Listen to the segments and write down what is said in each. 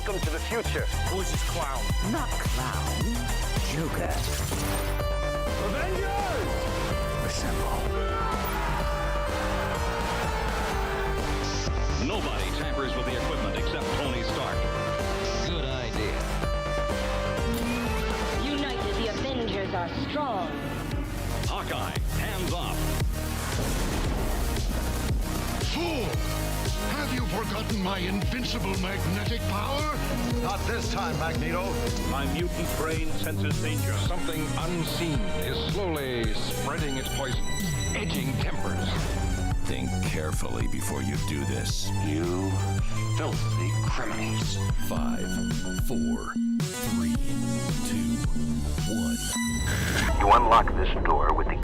Welcome to the future. Voice is clown. Not clown. Joker. Avengers! Assemble. Nobody tampers with the equipment except Tony Stark. Good idea. United, the Avengers are strong. Hawkeye, hands off. Fool! Have you forgotten my invincible magnetic power? Not this time, Magneto. My mutant brain senses danger. Something unseen is slowly spreading its poison, edging tempers. Think carefully before you do this. You filthy criminals. 5, 4, 3, 2, 1. You unlock this door with the...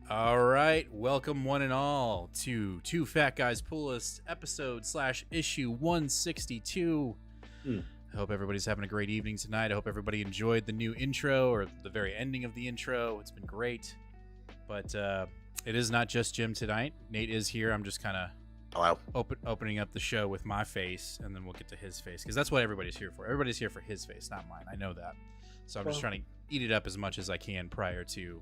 All right, welcome one and all to Two Fat Guys Pull List episode / issue 162. I hope everybody's having a great evening tonight. I hope everybody enjoyed the new intro or the very ending of the intro. It's been great. But it is not just Jim tonight. Nate is here. I'm just kind of opening up the show with my face, and then we'll get to his face, because that's what everybody's here for. Everybody's here for his face, not mine. I know that. So I'm just trying to eat it up as much as I can prior to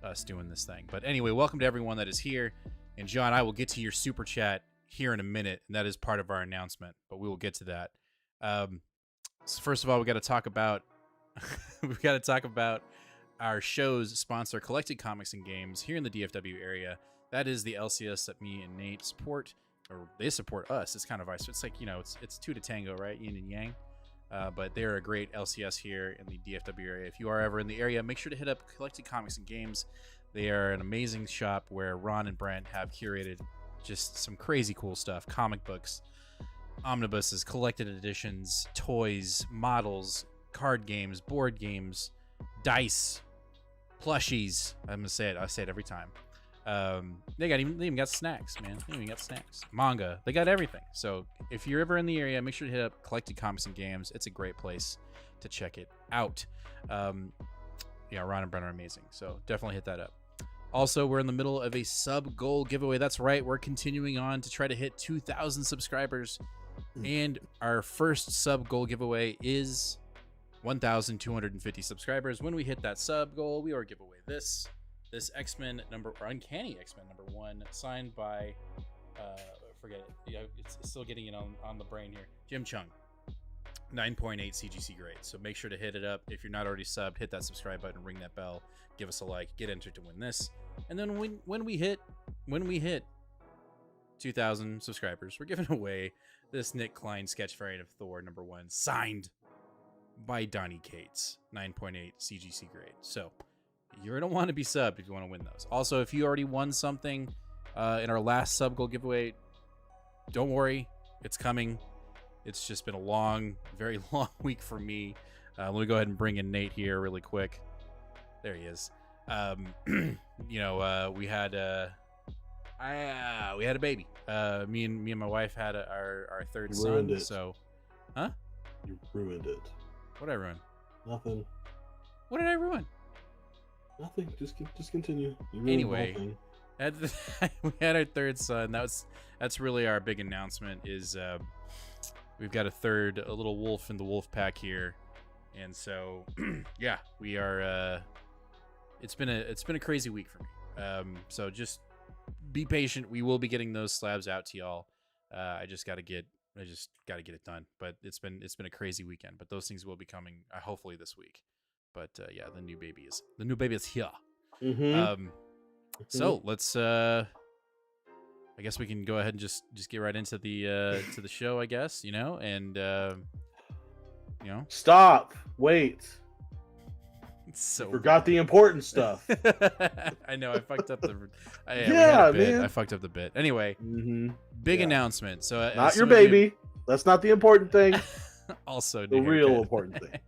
us doing this thing. But anyway, welcome to everyone that is here. And John, I will get to your super chat here in a minute, and that is part of our announcement, but we will get to that. So first of all, we got to talk about our show's sponsor, Collected Comics and Games, here in the DFW area. That is the LCS that me and Nate support, or they support us. It's kind of vice. It's like, you know, it's two to tango, right? Yin and yang. But they're a great LCS here in the DFW area. If you are ever in the area, make sure to hit up Collected Comics and Games. They are an amazing shop where Ron and Brent have curated just some crazy cool stuff. Comic books, omnibuses, collected editions, toys, models, card games, board games, dice, plushies. I'm going to say it. I say it every time. They even got snacks, man. They even got snacks, manga. They got everything. So if you're ever in the area, make sure to hit up Collected Comics and Games. It's a great place to check it out. Yeah, Ron and Brent are amazing, so definitely hit that up. Also, we're in the middle of a sub goal giveaway. That's right, we're continuing on to try to hit 2,000 subscribers, and our first sub goal giveaway is 1,250 subscribers. When we hit that sub goal, we will give away this X-Men Uncanny X-Men #1, signed by forget it. Yeah, it's still getting it on the brain here. Jim Chung, 9.8 CGC grade. So make sure to hit it up. If you're not already subbed, hit that subscribe button, ring that bell, give us a like, get entered to win this. And then when we hit 2,000 subscribers, we're giving away this Nick Klein sketch variant of Thor #1, signed by Donnie Cates, 9.8 CGC grade. So you're going to want to be subbed if you want to win those. Also, if you already won something in our last sub goal giveaway, don't worry, it's coming. It's just been a very long week for me. Let me go ahead and bring in Nate here really quick. There he is. We had a baby. Me and my wife had our third son. It. So, huh? You ruined it. What did I ruin? Nothing. What did I ruin? Nothing. Just continue. Anyway, we had our third son. That's really our big announcement. Is we've got a little wolf in the wolf pack here, and so yeah, we are. It's been a crazy week for me. So just be patient. We will be getting those slabs out to y'all. I just got to get it done. But it's been a crazy weekend. But those things will be coming hopefully this week. But yeah, the new baby is here. Mm-hmm. So let's. I guess we can go ahead and just get right into the show. I guess and Stop. Wait. So forgot the important stuff. I know I fucked up the. Man. I fucked up the bit. Anyway, big announcement. So not your baby. That's not the important thing. Also, the real important thing.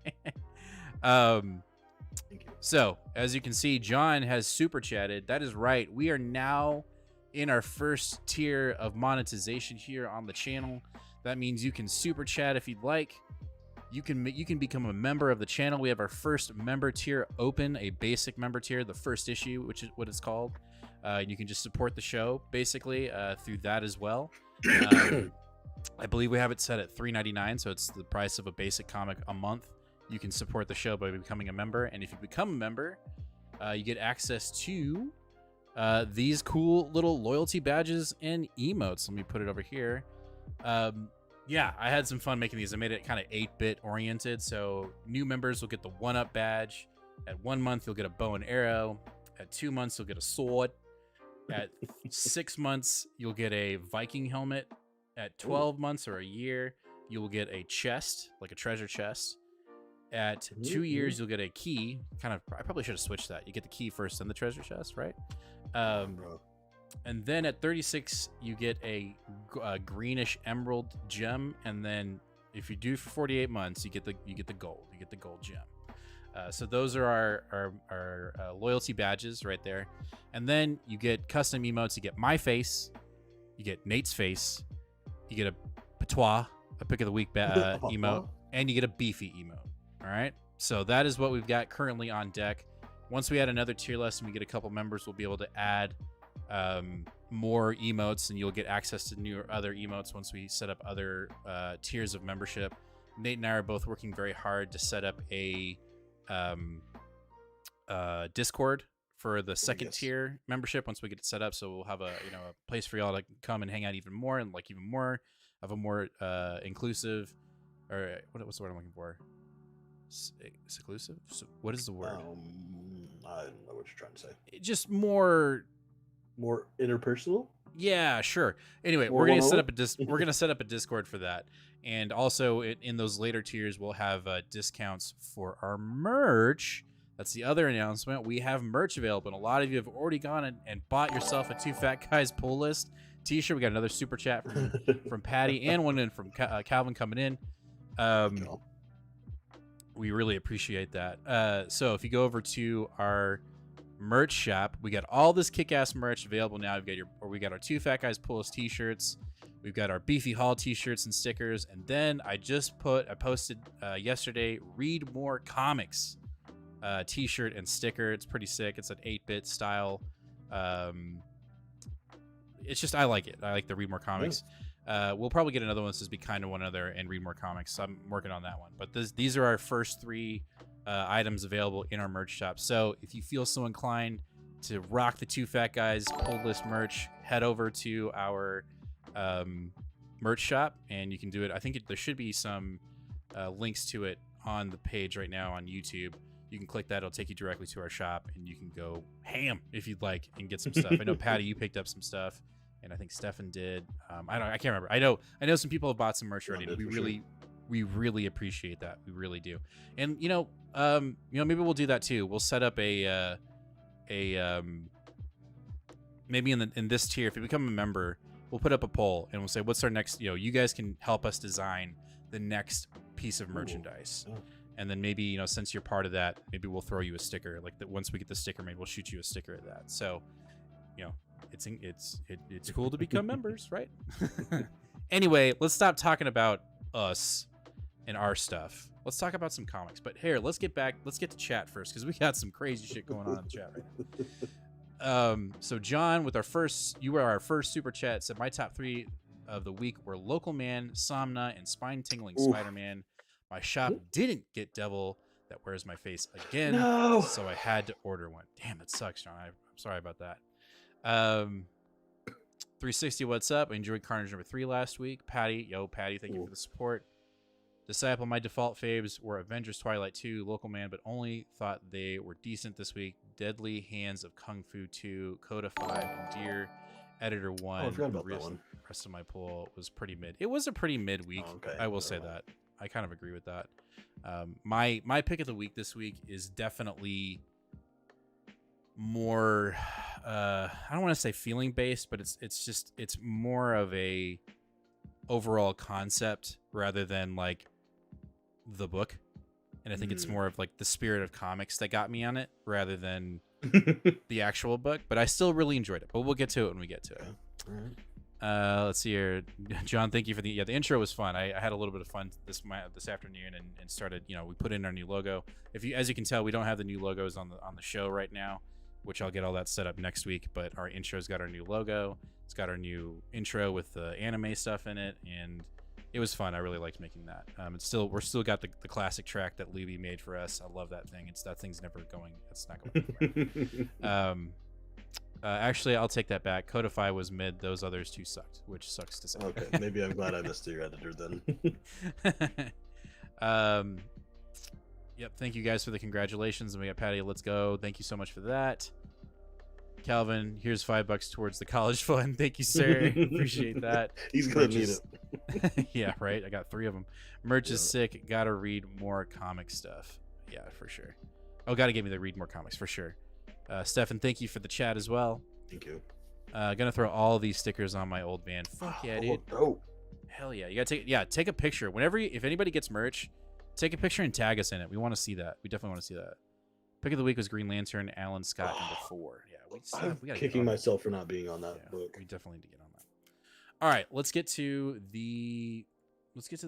So as you can see, John has super chatted. That is right. We are now in our first tier of monetization here on the channel. That means you can super chat if you'd like. you can become a member of the channel. We have our first member tier open, a basic member tier, the first issue, which is what it's called. You can just support the show basically through that as well. I believe we have it set at $3.99, so it's the price of a basic comic a month. You can support the show by becoming a member, and if you become a member, you get access to these cool little loyalty badges and emotes. Let me put it over here. Yeah, I had some fun making these. I made it kind of 8-bit oriented, so new members will get the 1-up badge. At 1 month, you'll get a bow and arrow. At 2 months, you'll get a sword. At 6 months, you'll get a Viking helmet. At 12 months or a year, you will get a chest, like a treasure chest. At 2 years, you'll get a key. I probably should have switched that. You get the key first, then the treasure chest, right? And then at 36, you get a greenish emerald gem, and then if you do for 48 months, you get the gold. You get the gold gem. So those are our loyalty badges right there. And then you get custom emotes. You get my face, you get Nate's face, you get a patois, a pick of the week emote, and you get a beefy emote. All right. So that is what we've got currently on deck. Once we add another tier list and we get a couple members, we'll be able to add more emotes, and you'll get access to other emotes once we set up other tiers of membership. Nate and I are both working very hard to set up a Discord for the second tier membership once we get it set up. So we'll have a place for y'all to come and hang out even more, and like even more of a more inclusive, or what's the word I'm looking for? Exclusive? So what is the word? I don't know what you're trying to say. Just more interpersonal. Yeah, sure. Anyway, we're gonna set up a Discord for that, and also in those later tiers, we'll have discounts for our merch. That's the other announcement. We have merch available, and a lot of you have already gone and bought yourself a Two Fat Guys Pull List t-shirt. We got another super chat from Patty, and one in from Calvin coming in. We really appreciate that. So if you go over to our merch shop, we got all this kick-ass merch available now. We got our Two Fat Guys Pull List t-shirts. We've got our Beefy Hall t-shirts and stickers. And then I posted yesterday, Read More Comics t-shirt and sticker. It's pretty sick. It's an 8-bit style. It's just, I like it. I like the Read More Comics. We'll probably get another one that says Be Kind to One Another and Read More Comics. So I'm working on that one. But these are our first 3 items available in our merch shop. So if you feel so inclined to rock the Two Fat Guys Pull List merch, head over to our merch shop and you can do it. I think there should be some links to it on the page right now on YouTube. You can click that. It'll take you directly to our shop, and you can go ham if you'd like and get some stuff. I know, Patty, you picked up some stuff, and I think Stefan did. I can't remember. I know some people have bought some merch already. We really appreciate that. We really do. And maybe we'll do that too. We'll set up maybe in this tier, if you become a member, we'll put up a poll and we'll say, what's our next, you guys can help us design the next piece of merchandise. And then maybe, since you're part of that, maybe we'll throw you a sticker. Like that, once we get the sticker made, we'll shoot you a sticker of that. So, it's cool to become members, right? Anyway, let's stop talking about us and our stuff. Let's talk about some comics. But here, let's get to chat first, because we got some crazy shit going on in the chat right now. So John, you were our first super chat, said my top 3 of the week were Local Man, Somna, and Spine Tingling Spider-Man. My shop didn't get Devil That Wears My Face again, so I had to order one. Damn, that sucks, John. I'm sorry about that. 360, what's up? I enjoyed Carnage number 3 last week. Patty, thank you for the support. Disciple, my default faves were Avengers Twilight 2, Local Man, but only thought they were decent this week. Deadly Hands of Kung Fu 2, Coda 5, and Dear Editor 1. I forgot about that one. The rest of my pull was pretty mid. It was a pretty mid week. I will say that. I kind of agree with that. My pick of the week this week is definitely more I don't want to say feeling based, but it's more of a overall concept rather than like the book. And I think it's more of like the spirit of comics that got me on it rather than the actual book, but I still really enjoyed it. But we'll get to it when we get to it. Let's see here, John. Thank you for the intro was fun. I had a little bit of fun this afternoon and started. We put in our new logo. As you can tell, we don't have the new logos on the show right now, which I'll get all that set up next week. But our intro's got our new logo. It's got our new intro with the anime stuff in it, and it was fun. I really liked making that. We're still got the classic track that Libby made for us. I love that thing. That thing's never going. It's not going anywhere. Actually, I'll take that back. Codify was mid. Those others two sucked, which sucks to say. Okay, maybe I'm glad I missed your editor then. Yep. Thank you guys for the congratulations, and we got Patty. Let's go. Thank you so much for that. Calvin, here's $5 towards the college fund. Thank you, sir. Appreciate that. He's gonna need it. Yeah, right. I got 3 of them. Merch is sick. Gotta read more comic stuff. Yeah, for sure. Oh, gotta get me to read more comics for sure. Stefan, thank you for the chat as well. Thank you. Gonna throw all these stickers on my old van. Fuck yeah, dude. Oh, Hell yeah. You gotta take a picture. If anybody gets merch, take a picture and tag us in it. We want to see that. We definitely want to see that. Pick of the week was Green Lantern, Alan Scott, number 4. Yeah, I'm we gotta kicking myself for not being on that book. We definitely need to get on that. All right, let's get to the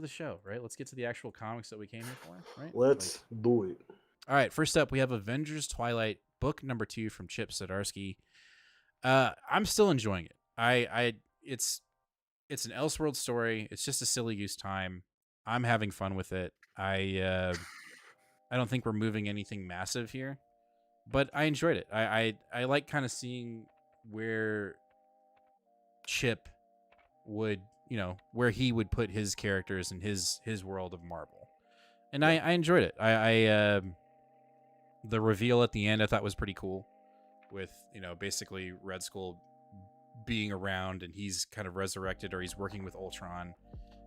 show, right? Let's get to the actual comics that we came here for, right? Let's do it. All right, first up, we have Avengers Twilight, book number 2 from Chip Zdarsky. I'm still enjoying it. It's an Elseworld story. It's just a silly goose time. I'm having fun with it. I don't think we're moving anything massive here, but I enjoyed it. I like kind of seeing where Chip would, where he would put his characters in his world of Marvel, and I enjoyed it. The reveal at the end I thought was pretty cool, with basically Red Skull being around and he's kind of resurrected, or he's working with Ultron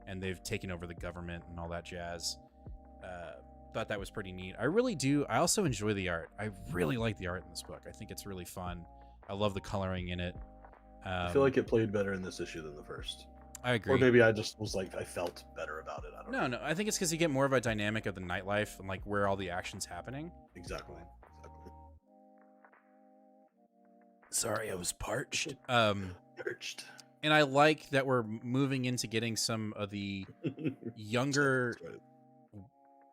and they've taken over the government and all that jazz. Thought that was pretty neat. I really do. I also enjoy the art. I really like the art in this book. I think it's really fun. I love the coloring in it. I feel like it played better in this issue than the first. I agree. Or maybe I just was like, I felt better about it. I don't know. No. I think it's because you get more of a dynamic of the nightlife and like where all the action's happening. Exactly. Sorry, I was parched. Parched. And I like that we're moving into getting some of the younger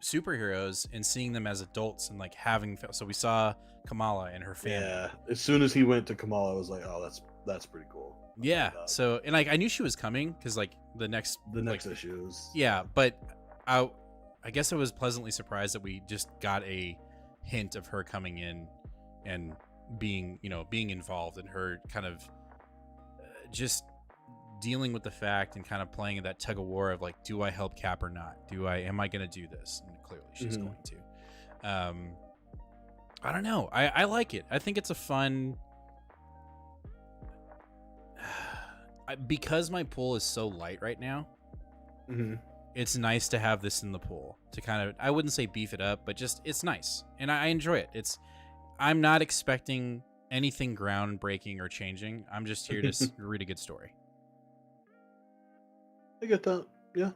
superheroes and seeing them as adults and like having. So we saw Kamala and her family. Yeah. As soon as he went to Kamala, I was like, oh, that's pretty cool. Yeah. So, and like I knew she was coming because like the next issue is. Yeah, but I guess I was pleasantly surprised that we just got a hint of her coming in and being involved, and her kind of just dealing with the fact and kind of playing that tug of war of like, do I help Cap or not? Am I going to do this? And clearly she's going to. I don't know. I like it. I think it's a fun, because my pool is so light right now. It's nice to have this in the pool to kind of, I wouldn't say beef it up, but just, it's nice. And I enjoy it. I'm not expecting anything groundbreaking or changing. I'm just here to read a good story. I get that. Yeah.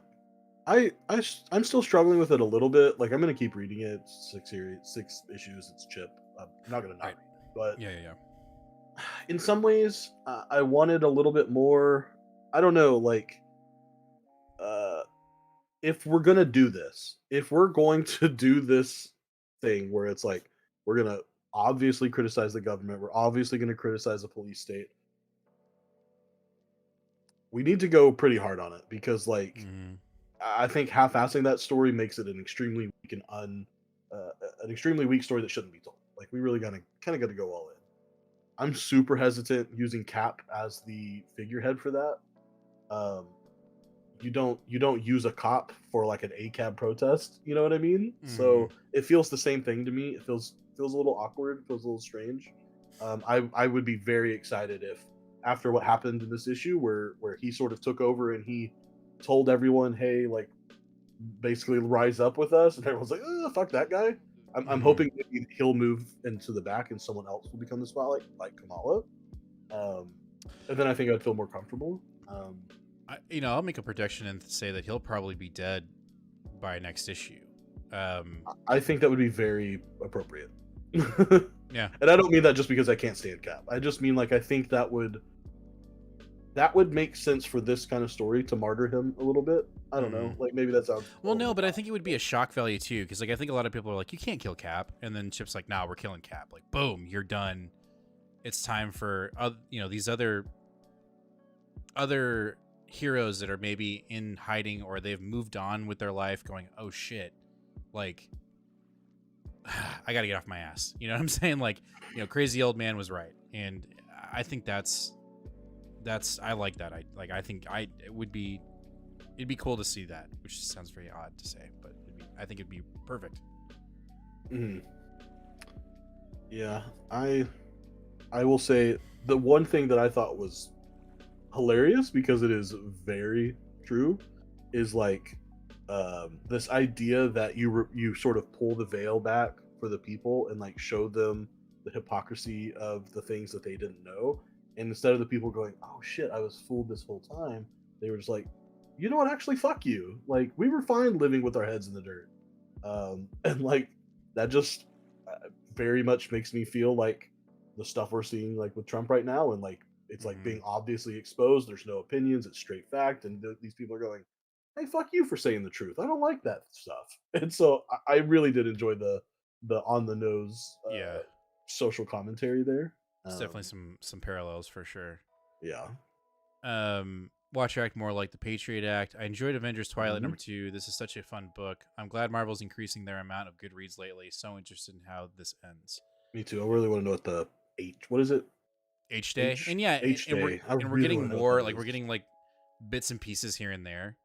I'm still struggling with it a little bit. Like, I'm going to keep reading it. It's 6 issues. It's Chip. I'm not going to not read it. But yeah. In some ways, I wanted a little bit more. I don't know, like, if we're going to do this, if we're going to do this thing where it's like, we're going to obviously criticize the government, we're obviously going to criticize the police state, we need to go pretty hard on it, because like I think half-assing that story makes it an extremely weak and an extremely weak story that shouldn't be told. Like, we really got to go all in. I'm super hesitant using Cap as the figurehead for that. You don't use a cop for like an ACAB protest, you know what I mean? So it feels the same thing to me. It feels a little awkward, feels a little strange. I would be very excited if, after what happened in this issue, where he sort of took over and he told everyone, hey, like, basically rise up with us, and everyone's like, oh, fuck that guy. I'm hoping maybe he'll move into the back and someone else will become the spotlight, like Kamala. And then I think I'd feel more comfortable. I'll make a prediction and say that he'll probably be dead by next issue. I think that would be very appropriate. Yeah. And I don't mean that just because I can't stand Cap. I just mean, like, I think that would that would make sense for this kind of story to martyr him a little bit. I don't know. Like maybe that sounds well, no, but I think it would be a shock value too, because like I think a lot of people are like, you can't kill Cap, and then Chip's like, nah, we're killing Cap. Like, boom, you're done. It's time for these other heroes that are maybe in hiding or they've moved on with their life, going, oh shit, like I gotta get off my ass. You know what I'm saying? Like, crazy old man was right, and I think that's I like that. I think it'd be cool to see that, which sounds very odd to say, but I think it'd be perfect. Yeah, I will say the one thing that I thought was hilarious, because it is very true, is like this idea that you sort of pull the veil back for the people and like show them the hypocrisy of the things that they didn't know, and instead of the people going, oh shit, I was fooled this whole time, they were just like, you know what, actually fuck you, like we were fine living with our heads in the dirt. And like that just very much makes me feel like the stuff we're seeing like with Trump right now, and like it's like being obviously exposed, there's no opinions, it's straight fact, and these people are going, hey, fuck you for saying the truth, I don't like that stuff. And so I really did enjoy the on the nose social commentary there. It's definitely some parallels for sure. Yeah. Watch Your Act more like the Patriot Act. I enjoyed Avengers Twilight #2. This is such a fun book. I'm glad Marvel's increasing their amount of good reads lately. So interested in how this ends. Me too. I really want to know what the what is it? H Day. And yeah, H and Day. we're getting more, like we're getting like bits and pieces here and there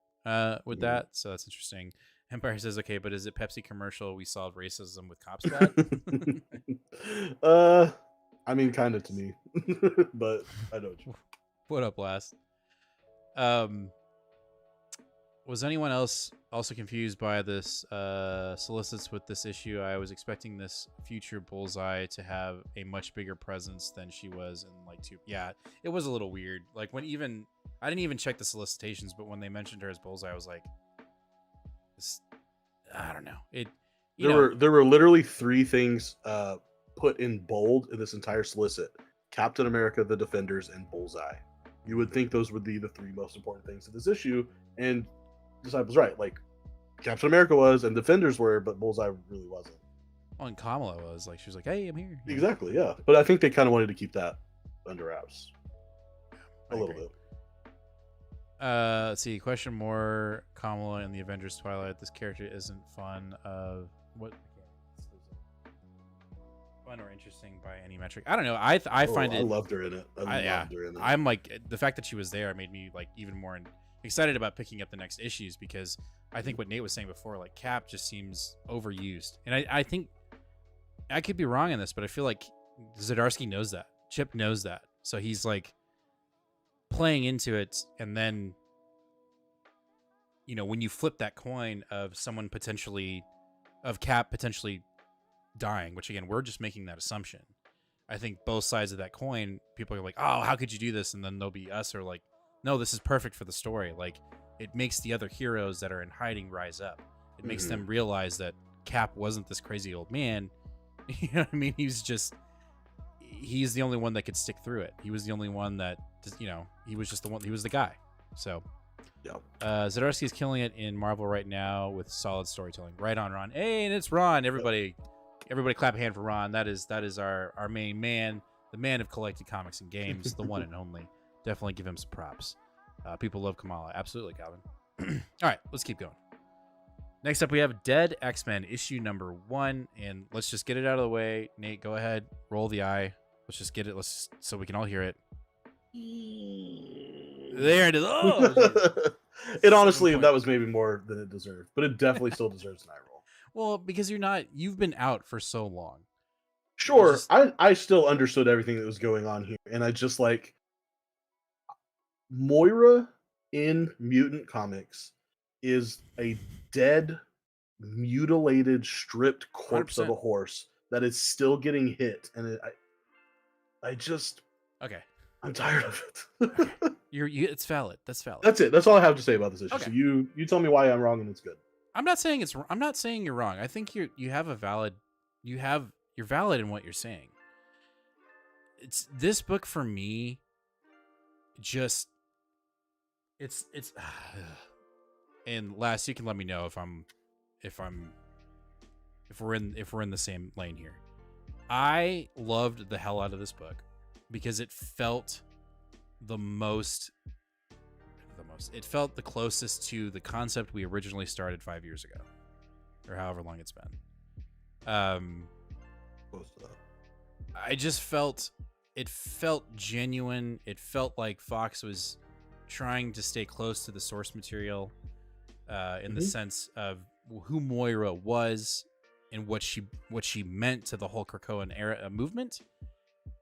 with that. So that's interesting. Empire says, okay, but is it Pepsi commercial? We solved racism with cops bad? I mean, kind of to me, but I don't. What up, Last? Was anyone else also confused by this solicits with this issue? I was expecting this future Bullseye to have a much bigger presence than she was in like two. Yeah, it was a little weird. Like when I didn't even check the solicitations, but when they mentioned her as Bullseye, I was like, I don't know. There were literally 3 things put in bold in this entire solicit: Captain America, the Defenders, and Bullseye. You would think those would be the 3 most important things to this issue, and Disciple's right. Like Captain America was, and Defenders were, but Bullseye really wasn't. Well, and Kamala was like, she was like, "Hey, I'm here." Exactly, yeah. But I think they kind of wanted to keep that under wraps a little bit. Let's see. Question more. Kamala in the Avengers Twilight. This character isn't fun. What? Fun or interesting by any metric? I don't know. I find it. I loved her in it. I loved her in it. I'm like, the fact that she was there made me like even more excited about picking up the next issues, because I think what Nate was saying before, like Cap just seems overused, and I think I could be wrong in this, but I feel like Zdarsky knows that. Chip knows that, so he's like playing into it, and then when you flip that coin of Cap potentially dying, which again, we're just making that assumption. I think both sides of that coin, people are like, oh, how could you do this? And then there'll be us, or like, no, this is perfect for the story. Like, it makes the other heroes that are in hiding rise up. It makes them realize that Cap wasn't this crazy old man. You know what I mean? He's the only one that could stick through it. He was the only one that, he was just the one, he was the guy. So, Zdarsky is killing it in Marvel right now with solid storytelling. Right on, Ron. Hey, and it's Ron. Everybody clap a hand for Ron. That is our main man, the man of collected comics and games, the one and only. Definitely give him some props. People love Kamala. Absolutely, Calvin. All right, let's keep going. Next up, we have Dead X-Men issue #1, and let's just get it out of the way. Nate, go ahead. Roll the eye. Let's just get it. So we can all hear it. There it is. Oh, it honestly, that was maybe more than it deserved, but it definitely still deserves an eye roll. Well, because you've been out for so long. Sure, I still understood everything that was going on here, and I just like Moira in Mutant Comics is a dead, mutilated, stripped corpse 100%. of a horse that is still getting hit, and I just I'm tired of it. Okay. It's valid. That's valid. That's it. That's all I have to say about this issue. Okay. So you tell me why I'm wrong, and it's good. I'm not saying you're wrong. I think you're valid in what you're saying. It's this book for me. Just it's and last, you can let me know if we're in the same lane here. I loved the hell out of this book because it felt it felt the closest to the concept we originally started 5 years ago, or however long it's been. Close to that. I just felt genuine. It felt like Fox was trying to stay close to the source material, in the sense of who Moira was and what she meant to the whole Krakoan era movement.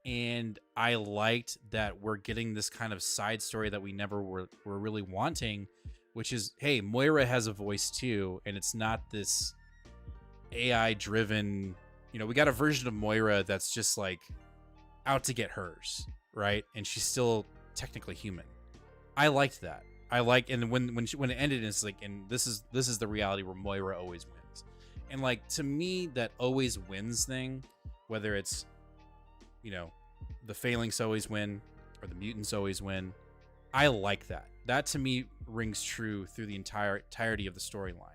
And I liked that we're getting this kind of side story that we never were really wanting, which is, hey, Moira has a voice too, and it's not this AI driven, we got a version of Moira that's just like out to get hers, right? And she's still technically human. I liked that. And when it ended, it's like, and this is the reality where Moira always wins. And like, to me, that always wins thing, whether it's, the phalanx always win or the mutants always win, I like that. That to me rings true through the entirety of the storyline.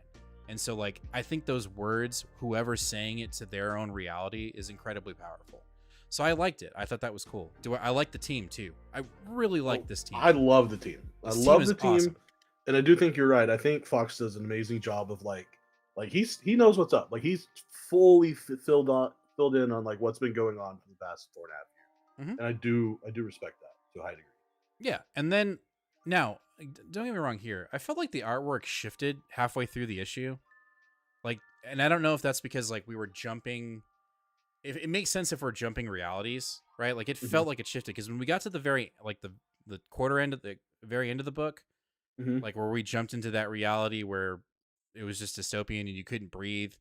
And so, like, I think those words, whoever's saying it to their own reality, is incredibly powerful. So I liked it. I thought that was cool. I like the team too. I really like this team. I love the team. I love the team, awesome. And I do think you're right. I think Fox does an amazing job of like he knows what's up. Like, he's fully filled in on like what's been going on for the past 4.5 years. And I do respect that to a high degree. Yeah, and then now, don't get me wrong here. I felt like the artwork shifted halfway through the issue. Like, and I don't know if that's because like we were jumping. If it makes sense if we're jumping realities, right? Like, it felt like it shifted because when we got to the very the quarter end of the very end of the book, like where we jumped into that reality where it was just dystopian and you couldn't breathe,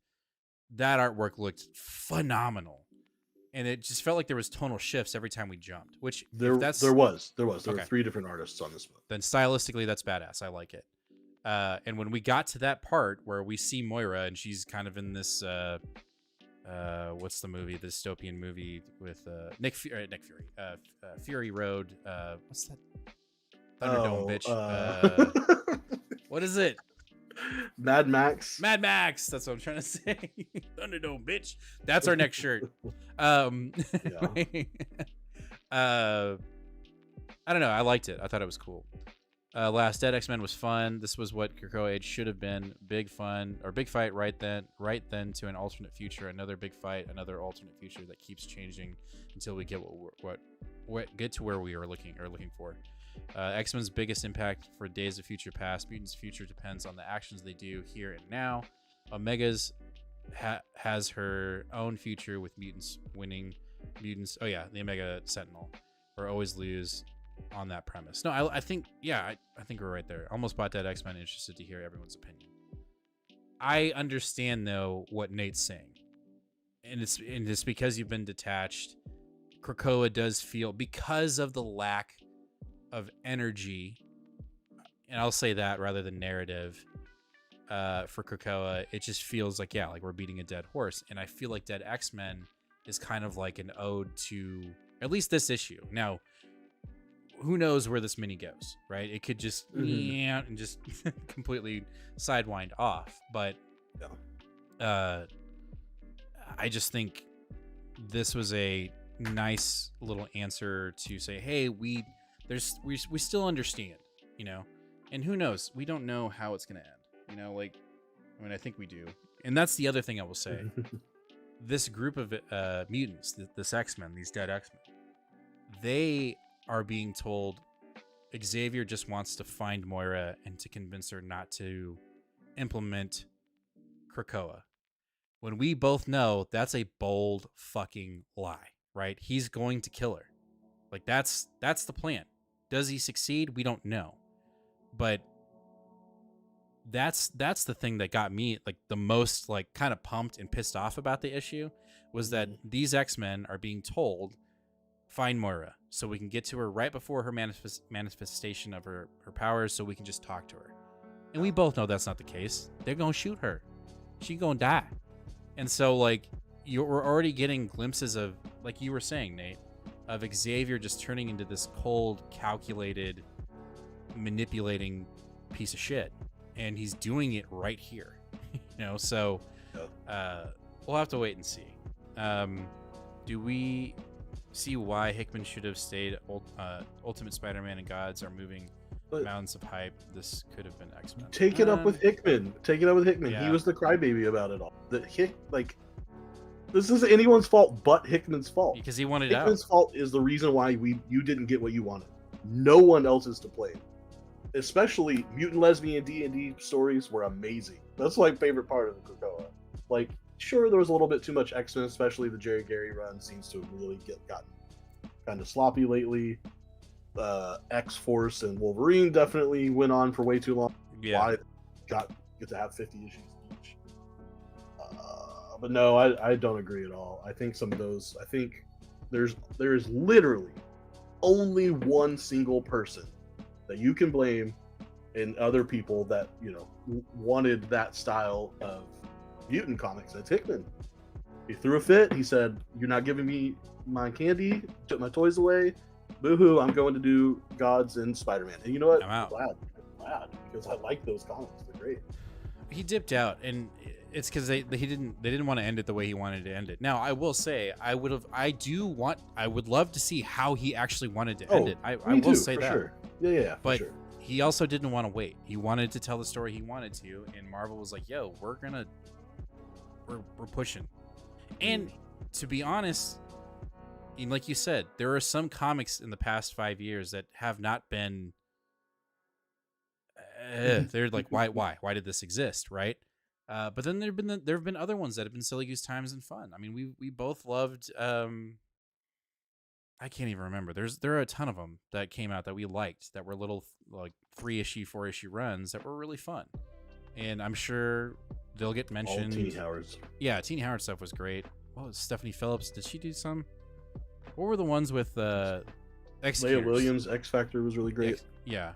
that artwork looked phenomenal. And it just felt like there was tonal shifts every time we jumped, which there were 3 different artists on this one. Then stylistically, that's badass. I like it. And when we got to that part where we see Moira and she's kind of in this, what's the movie? The dystopian movie with Nick Fury, Fury Road. What's that? Thunderdome, bitch. What is it? Mad Max. That's what I'm trying to say. Thunderdome, bitch. That's our next shirt. I don't know. I liked it. I thought it was cool. Last Dead X-Men was fun. This was what Krakoa Age should have been. Big fun, or big fight right then to an alternate future. Another big fight, another alternate future that keeps changing until we get get to where we are looking for. X-Men's biggest impact for Days of Future Past. Mutants' future depends on the actions they do here and now. Omega's has her own future with mutants winning. Oh yeah, the Omega Sentinel, or always lose on that premise. No, I think I think we're right there. Almost bought that X-Men. Interested to hear everyone's opinion. I understand though what Nate's saying, and it's because you've been detached. Krakoa does feel, because of the lack of energy, and I'll say that rather than narrative, for Krakoa, it just feels like we're beating a dead horse. And I feel like Dead X-Men is kind of like an ode to at least this issue. Now, who knows where this mini goes, right? It could just and just completely sidewind off. But I just think this was a nice little answer to say, hey, we still understand, and who knows? We don't know how it's gonna end, I think we do. And that's the other thing I will say. This group of mutants, this X-Men, these dead X-Men, they are being told Xavier just wants to find Moira and to convince her not to implement Krakoa. When we both know that's a bold fucking lie, right? He's going to kill her. Like, that's the plan. Does he succeed? We don't know. But that's the thing that got me like the most like kind of pumped and pissed off about the issue, was that these X-Men are being told, find Moira so we can get to her right before her manifestation of her powers, so we can just talk to her. And we both know that's not the case. They're gonna shoot her. She gonna die. And so like we're already getting glimpses of, like you were saying, Nate, of Xavier just turning into this cold, calculated manipulating piece of shit, and he's doing it right here. So we'll have to wait and see. Do we see why Hickman should have stayed? Ultimate Spider-Man and Gods are moving mountains of hype. This could have been X-Men. Take it up with Hickman. Take it up with Hickman. Yeah. He was the crybaby about it all. This isn't anyone's fault but Hickman's fault. Because he wanted Hickman's out. fault is the reason why you didn't get what you wanted. No one else is to blame. Especially mutant lesbian D&D stories were amazing. That's my favorite part of the Krakoa. Like, sure, there was a little bit too much X-Men, especially the Jerry Gary run seems to have really gotten kind of sloppy lately. X-Force and Wolverine definitely went on for way too long. Yeah. Why get to have 50 issues each. But no, I don't agree at all. I think some of those, there's literally only one single person that you can blame and other people that, wanted that style of mutant comics. That's Hickman. He threw a fit. He said, "You're not giving me my candy, took my toys away. Boo-hoo, I'm going to do Gods and Spider-Man." And you know what? I'm out. I'm glad because I like those comics. They're great. He dipped out, and it's because they didn't want to end it the way he wanted to end it. Now, I will say, I would love to see how he actually wanted to end it. I will say that. Sure. Yeah, but for sure. he also didn't want to wait. He wanted to tell the story he wanted to, and Marvel was like, "Yo, we're pushing." And to be honest, and like you said, there are some comics in the past 5 years that have not been. They're like, why did this exist, right? But then there have been other ones that have been silly goose times and fun. I mean, we both loved. I can't even remember. There are a ton of them that came out that we liked, that were little like 3-issue, 4-issue runs that were really fun, and I'm sure they'll get mentioned. All Teeny Howards. Yeah, Teeny Howard stuff was great. What was Stephanie Phillips? Did she do some? What were the ones with Leia Executors? Williams, X Factor was really great. Yeah.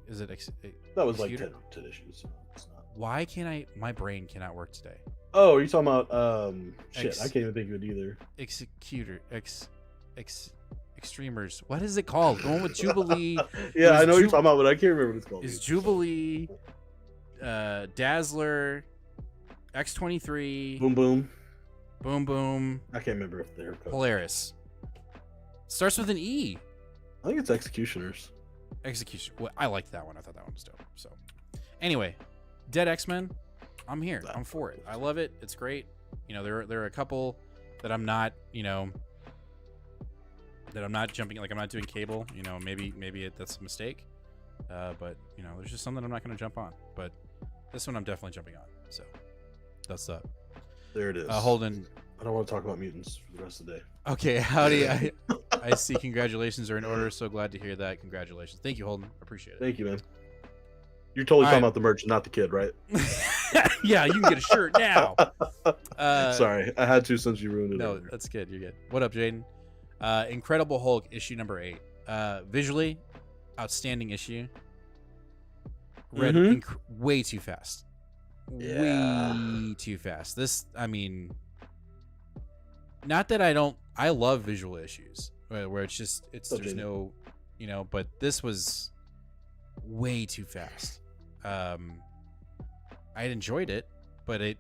Is it? That was like Executor? 10 issues. So it's not... Why can't my brain cannot work today? Oh, are you talking about shit? I can't even think of it either. Extremers. What is it called? Going with Jubilee. Yeah, I know what you're talking about, but I can't remember what it's called. Is Jubilee, Dazzler, X-23, Boom Boom. I can't remember if they're Polaris. Starts with an E. I think it's Executioners. Execution. Well, I liked that one. I thought that one was dope. So, anyway, Dead X-Men. I'm here. I'm for it. I love it. It's great. There are a couple that I'm not. That I'm not jumping. Like I'm not doing Cable. Maybe that's a mistake. But there's just something I'm not going to jump on. But this one I'm definitely jumping on. So that's that. There it is. Holden. I don't want to talk about mutants for the rest of the day. Okay, howdy. I see congratulations are in order. So glad to hear that. Congratulations. Thank you, Holden. Appreciate it. Thank you, man. You're totally talking about the merch, not the kid, right? Yeah, you can get a shirt now. Sorry, I had to since you ruined it. No, earlier. that's good. You're good. What up, Jaden? Incredible Hulk issue number 8. Visually, outstanding issue. Read way too fast. Yeah. Way too fast. This, I mean, not that I love visual issues where there's no, but this was way too fast. I enjoyed it, but if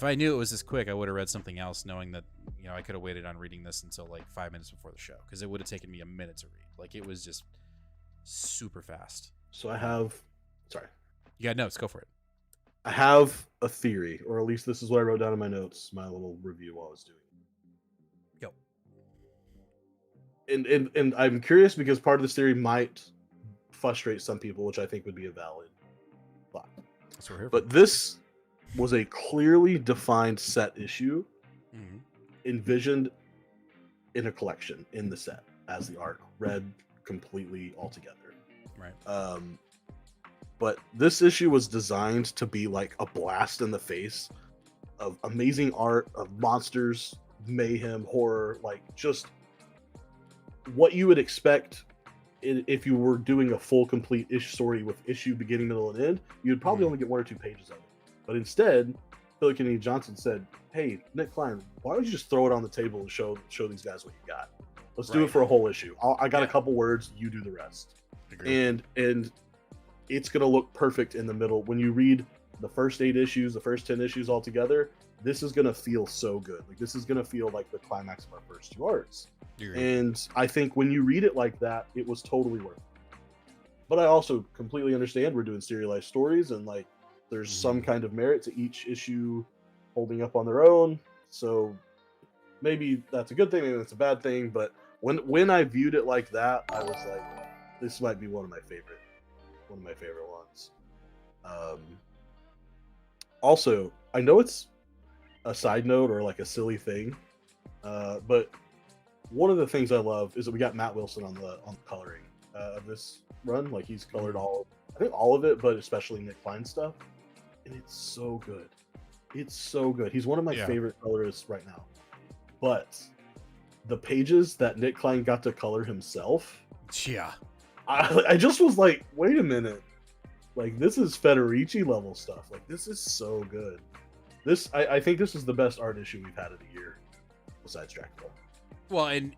I knew it was this quick, I would have read something else, knowing that I could have waited on reading this until like 5 minutes before the show, because it would have taken me a minute to read. Like it was just super fast. So I have, You got notes? Go for it. I have a theory, or at least this is what I wrote down in my notes, my little review while I was doing it. Go. And I'm curious because part of this theory might frustrate some people, which I think would be a valid thought. That's what we're here But this was a clearly defined set issue, envisioned in a collection in the set as the arc, read completely all together. Right. But this issue was designed to be like a blast in the face of amazing art, of monsters, mayhem, horror, like just what you would expect if you were doing a full complete story with issue beginning, middle, and end. You'd probably only get 1 or 2 pages of it. But instead, Philly Kennedy Johnson said, "Hey, Nick Klein, why don't you just throw it on the table and show these guys what you got? Let's do it for a whole issue. I got a couple words, you do the rest." Agreed. and it's gonna look perfect in the middle. When you read the first 8 issues, the first 10 issues all together, this is gonna feel so good. Like this is gonna feel like the climax of our first 2 arcs. And I think when you read it like that, it was totally worth it. But I also completely understand we're doing serialized stories, and like there's some kind of merit to each issue holding up on their own. So maybe that's a good thing, maybe that's a bad thing. But when I viewed it like that, I was like, this might be one of my favorite ones. Also, I know it's a side note or like a silly thing, but one of the things I love is that we got Matt Wilson on the coloring of this run. Like he's colored all of it, but especially Nick Klein stuff, and it's so good. It's so good. He's one of my favorite colorists right now. But the pages that Nick Klein got to color himself, I just was like, wait a minute, like this is Federici level stuff. Like this is so good. I think this is the best art issue we've had of the year, besides Dracula. Well, and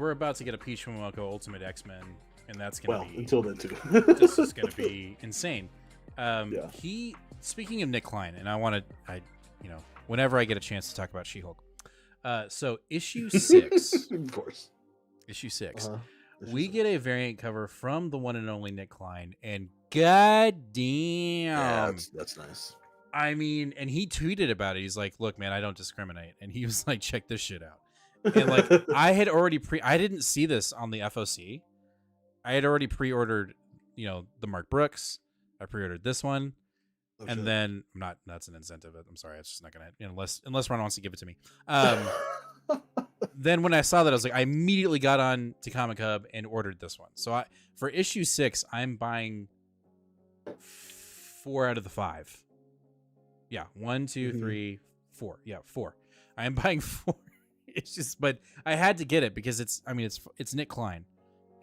we're about to get a Peach Momoko Ultimate X-Men, and that's gonna be until then too. This is gonna be insane. Speaking of Nick Klein, and whenever I get a chance to talk about She-Hulk. So issue 6, of course, issue 6, we get a variant cover from the one and only Nick Klein, and god damn, that's nice. I mean, and he tweeted about it. He's like, "Look, man, I don't discriminate," and he was like, "Check this shit out." And like, I had already I didn't see this on the FOC. I had already pre-ordered, the Mark Brooks. I pre-ordered this one. And then that's an incentive. I'm sorry, it's just not gonna, unless Ron wants to give it to me. Then when I saw that, I was like, I immediately got on to Comic Hub and ordered this one. So for issue 6, I'm buying 4 out of the 5. Yeah, 1, 2, 3, 4. Yeah, 4. I am buying 4 issues, but I had to get it because it's Nick Klein,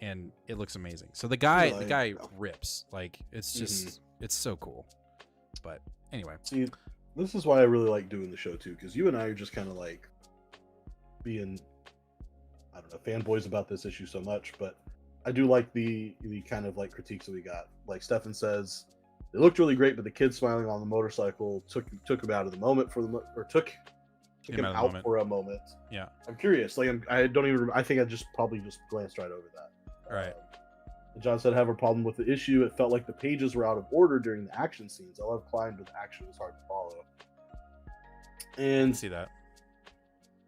and it looks amazing. So the guy rips. Like it's just it's so cool. But anyway, see, this is why I really like doing the show too, because you and I are just kind of like being, I don't know, fanboys about this issue so much. But I do like the kind of like critiques that we got. Like Stefan says, it looked really great, but the kid smiling on the motorcycle took him out of the moment took him out for a moment. Yeah, I'm curious. Like I don't even. I think I probably glanced right over that. All right. John said, I have a problem with the issue. It felt like the pages were out of order during the action scenes. I love Klein, but the action was hard to follow. And see that.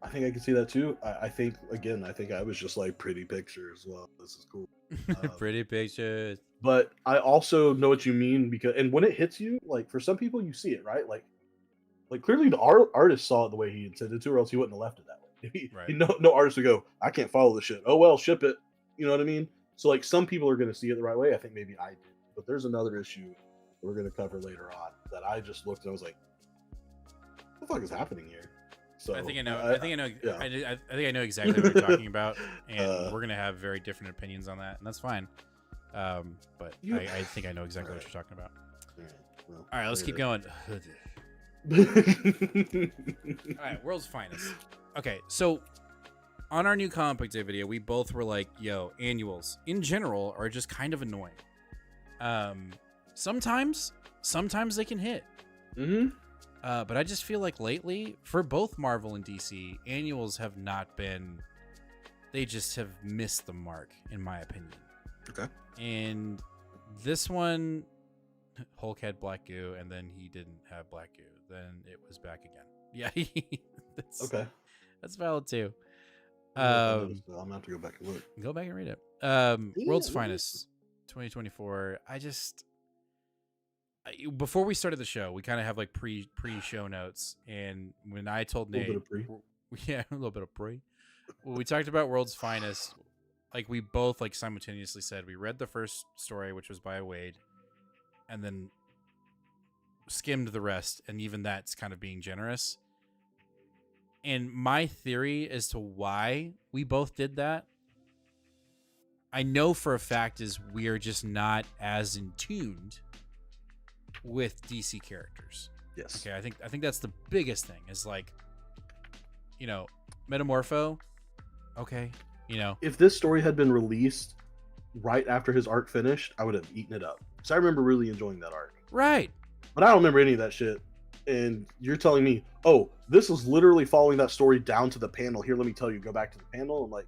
I think I can see that too. I think I was just like pretty pictures. Well, this is cool. Pretty pictures. But I also know what you mean and when it hits you, like for some people you see it, right? Like clearly the artist saw it the way he intended to, or else he wouldn't have left it that way. Right. No artist would go, I can't follow this shit. Oh well, ship it. You know what I mean? So like some people are going to see it the right way. I think maybe I did, but there's another issue we're going to cover later on that I just looked and I was like, "What the fuck is happening here?" So I think I know. Yeah. I think I know exactly what you're talking about, and we're gonna have very different opinions on that, and that's fine. But I think I know exactly what you're talking about. All right, let's keep going. All right, World's Finest. Okay, so on our new comic book day video, we both were like, yo, annuals in general are just kind of annoying. Sometimes they can hit. But I just feel like lately, for both Marvel and DC, annuals have not been, they just have missed the mark, in my opinion. Okay. And this one, Hulk had black goo, and then he didn't have black goo. Then it was back again. Yeah. Okay. That's valid too. I'm gonna have to go back and look. Go back and read it. World's Finest 2024. Before we started the show, we kind of have like pre-show notes, and when I told Nate, a little bit of pre. When we talked about World's Finest, like we both like simultaneously said we read the first story, which was by Wade, and then skimmed the rest, and even that's kind of being generous. And my theory as to why we both did that, I know for a fact, is we are just not as in tuned with DC characters. Yes. Okay, I think that's the biggest thing, is like, Metamorpho, okay, if this story had been released right after his arc finished, I would have eaten it up. So I remember really enjoying that arc. Right. But I don't remember any of that shit. And you're telling me, oh, this was literally following that story down to the panel. Here, let me tell you, go back to the panel. I'm like,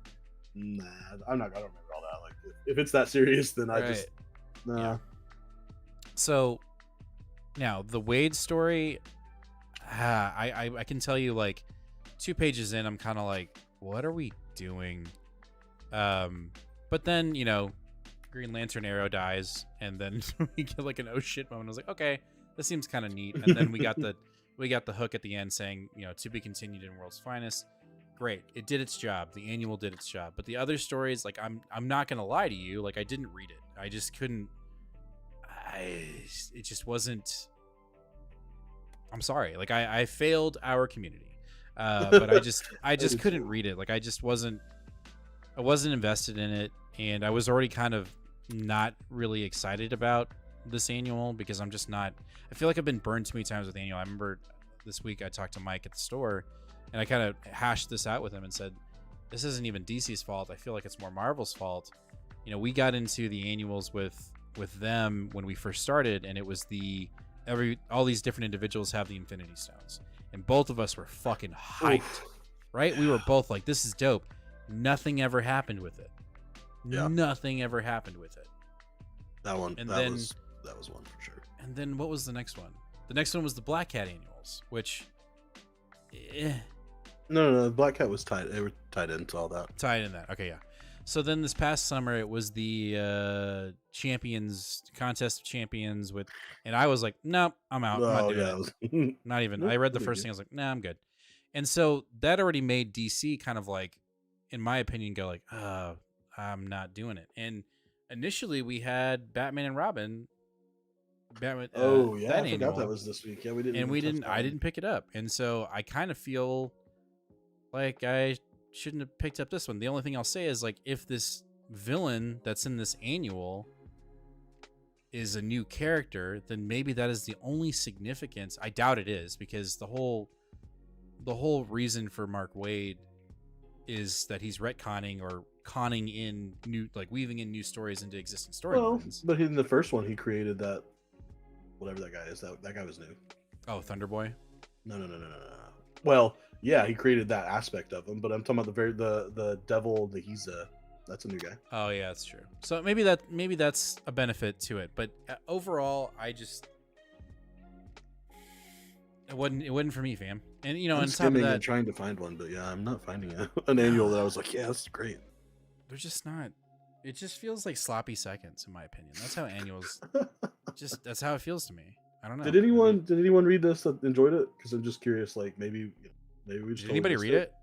nah, I don't remember all that. Like, if it's that serious, then I just, nah. Yeah. So now the Wade story, I can tell you, like, 2 pages in, I'm kind of like, what are we doing? But then, you know, Green Lantern Arrow dies, and then we get like an oh shit moment. I was like, okay, this seems kind of neat. And then we got the hook at the end saying, you know, to be continued in World's Finest. Great, it did its job. The annual did its job. But the other stories, like, I'm not gonna lie to you, like, I didn't read it. I just couldn't. It just wasn't. I'm sorry, like, I failed our community, but I just couldn't read it. Like, I wasn't invested in it, and I was already kind of not really excited about this annual because I'm just not. I feel like I've been burned too many times with annual. I remember this week I talked to Mike at the store, and I kind of hashed this out with him and said, this isn't even DC's fault. I feel like it's more Marvel's fault. You know, we got into the annuals with them when we first started, and it was all these different individuals have the Infinity Stones, and both of us were fucking hyped. Right? We were both like, this is dope. Nothing ever happened with it. Yeah. Nothing ever happened with it. That one. And that was one for sure. And then what was the next one? The next one was the Black Cat annuals, which, No, the Black Cat was tied. They were tied into all that. Tied in that. Okay, yeah. So then this past summer, it was the Champions Contest of Champions and I was like, nope, I'm out. I'm not doing it. Not even. I read the first thing. I was like, nah, I'm good. And so that already made DC kind of like, in my opinion, go like, I'm not doing it. And initially we had Batman and Robin. Batman. I forgot that was this week. Yeah, we didn't. And I didn't pick it up, and so I kind of feel like I shouldn't have picked up this one. The only thing I'll say is, like, if this villain that's in this annual is a new character, then maybe that is the only significance. I doubt it is, because the whole reason for Mark Waid is that he's retconning or conning in new, like, weaving in new stories into existing storylines. But in the first one, he created that, whatever that guy is. That guy was new. Oh, Thunderboy? No. Well, yeah, he created that aspect of him, but I'm talking about the devil. That's a new guy. Oh yeah, that's true. So maybe that's a benefit to it, but overall, it wasn't for me, fam. And you know, I'm on top of that, and trying to find one, but yeah, I'm not finding an annual that I was like, yeah, that's great. They're just not. It just feels like sloppy seconds, in my opinion. That's how annuals. That's how it feels to me. I don't know. Did anyone read this that enjoyed it? Because I'm just curious. Like maybe we just. Did anybody read it?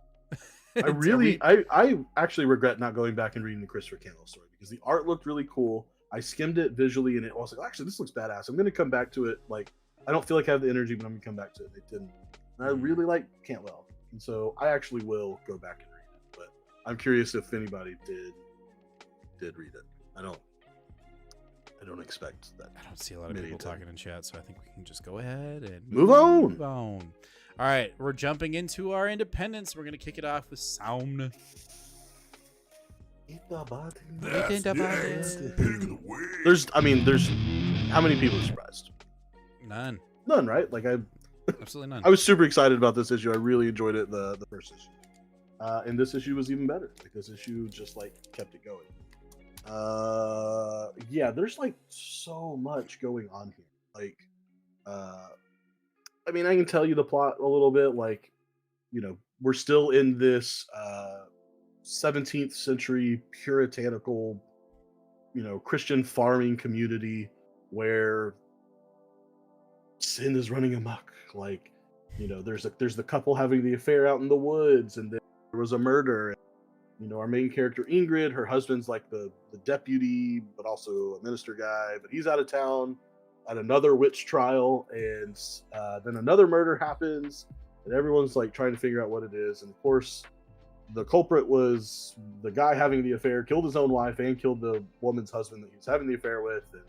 I actually regret not going back and reading the Christopher Candle story, because the art looked really cool. I skimmed it visually, and it was like, actually, this looks badass. I'm gonna come back to it. Like, I don't feel like I have the energy, but I'm gonna come back to it. It didn't. And I really like Cantwell, and so I actually will go back and read it. But I'm curious if anybody did read it. I don't expect that. I don't see a lot of people talking in chat, so I think we can just go ahead and move on. Move on. All right, we're jumping into our independence. We're gonna kick it off with Sound. There's how many people are surprised? None, right? Like, absolutely none. I was super excited about this issue. I really enjoyed it, the first issue. And this issue was even better. Like, this issue just like kept it going. Yeah, there's like so much going on here. Like, I mean, I can tell you the plot a little bit. Like, you know, we're still in this 17th century puritanical, you know, Christian farming community where sin is running amok. Like, you know, there's the couple having the affair out in the woods, and then there was a murder. You know, our main character Ingrid, her husband's like the deputy, but also a minister guy, but he's out of town at another witch trial, and then another murder happens, and everyone's like trying to figure out what it is. And of course, the culprit was the guy having the affair, killed his own wife and killed the woman's husband that he was having the affair with, and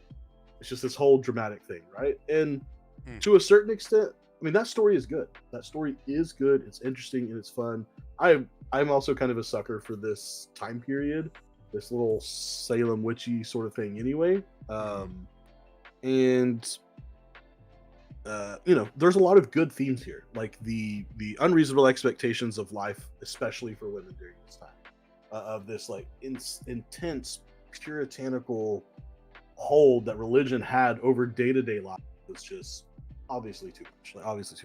it's just this whole dramatic thing, right? And to a certain extent, I mean, that story is good. That story is good. It's interesting and it's fun. I'm also kind of a sucker for this time period this little Salem witchy sort of thing anyway. And there's a lot of good themes here, like the unreasonable expectations of life, especially for women during this time, of this like intense puritanical hold that religion had over day-to-day life was just obviously too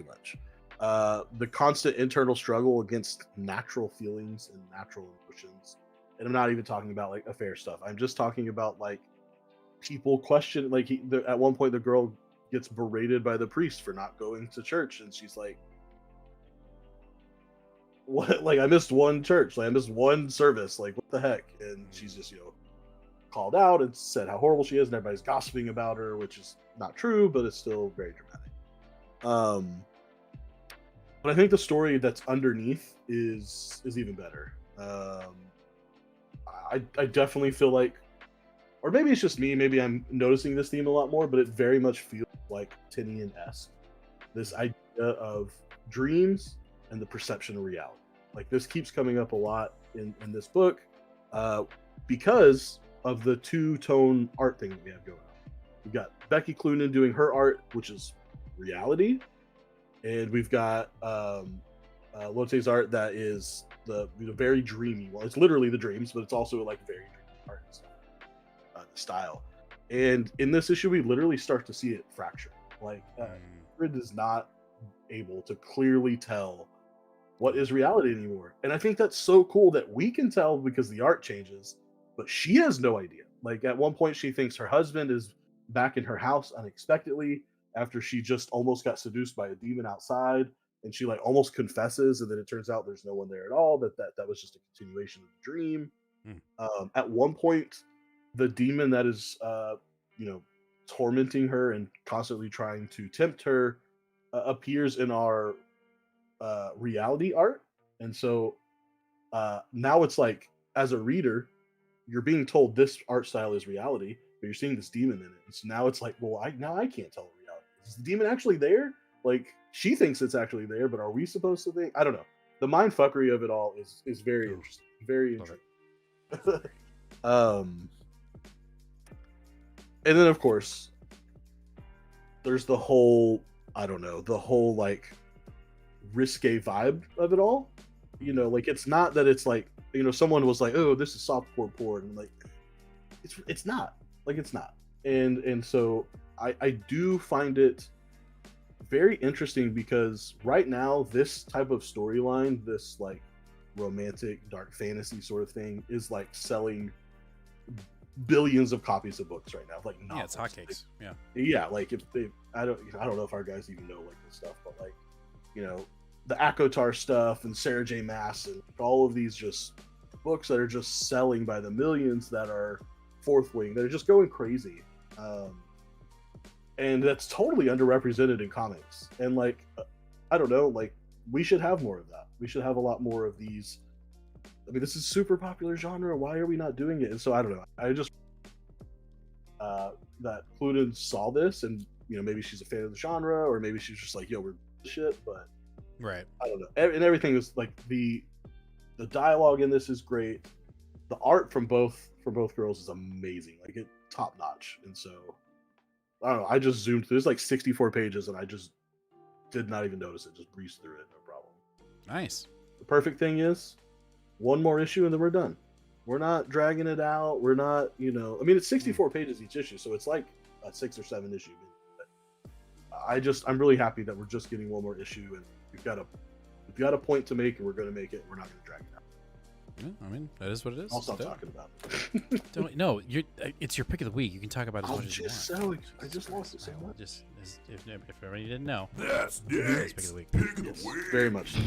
much. The constant internal struggle against natural feelings and natural emotions, and I'm not even talking about like affair stuff. I'm just talking about like people question, like at one point the girl gets berated by the priest for not going to church, and she's like, what, like I missed one church, like I missed one service, like what the heck? And she's just called out and said how horrible she is, and everybody's gossiping about her, which is not true, but it's still very dramatic. But I think the story that's underneath is even better. I definitely feel like, or maybe it's just me, maybe I'm noticing this theme a lot more, but it very much feels like Tinian-esque. This idea of dreams and the perception of reality. Like this keeps coming up a lot in this book because of the two-tone art thing that we have going on. We've got Becky Cloonan doing her art, which is reality, and we've got Lotte's art that is the very dreamy. Well, it's literally the dreams, but it's also like very dreamy art and stuff. Style. And in this issue, we literally start to see it fracture. Like, Grid is not able to clearly tell what is reality anymore. And I think that's so cool that we can tell because the art changes, but she has no idea. Like, at one point, she thinks her husband is back in her house unexpectedly after she just almost got seduced by a demon outside. And she, like, almost confesses, and then it turns out there's no one there at all, that was just a continuation of the dream. At one point, the demon that is tormenting her and constantly trying to tempt her appears in our reality art. And so now it's like, as a reader, you're being told this art style is reality, but you're seeing this demon in it. And so now it's like, well, I can't tell reality. Is the demon actually there? Like, she thinks it's actually there, but are we supposed to think? I don't know. The mind fuckery of it all is very interesting. Very interesting. And then, of course, there's the whole, like, risque vibe of it all. Like, it's not that it's like, someone was like, oh, this is softcore porn. And, like, it's not. Like, it's not. And so I do find it very interesting because right now, this type of storyline, this, like, romantic, dark fantasy sort of thing is, like, selling billions of copies of books right now, like novels. Yeah, it's hotcakes. Like if they, I don't know if our guys even know like this stuff, but like, the Akotar stuff and Sarah J. Maas and all of these just books that are just selling by the millions, that are fourth wing, that are just going crazy, and that's totally underrepresented in comics. And like, I don't know, like we should have more of that. We should have a lot more of these. I mean, this is super popular genre. Why are we not doing it? And so I don't know. I just that Cloonan saw this, and maybe she's a fan of the genre, or maybe she's just like, "Yo, we're shit." But right, I don't know. And everything is like the dialogue in this is great. The art from both girls is amazing. Like it top notch. And so I don't know. I just zoomed through. There's like 64 pages, and I just did not even notice it. Just breezed through it, no problem. Nice. The perfect thing is, one more issue and then we're done. We're not dragging it out. We're not, I mean, it's 64 pages each issue, so it's like a 6 or 7 issue. But I'm really happy that we're just getting one more issue, and we've got a point to make, and we're going to make it. We're not going to drag it out. Yeah, I mean, that is what it is. I'll stop talking about it. No, it's your pick of the week. You can talk about it as much as you want. I just lost it so much. Just if everybody didn't know, That's it's pick of the week. Yes, very much so.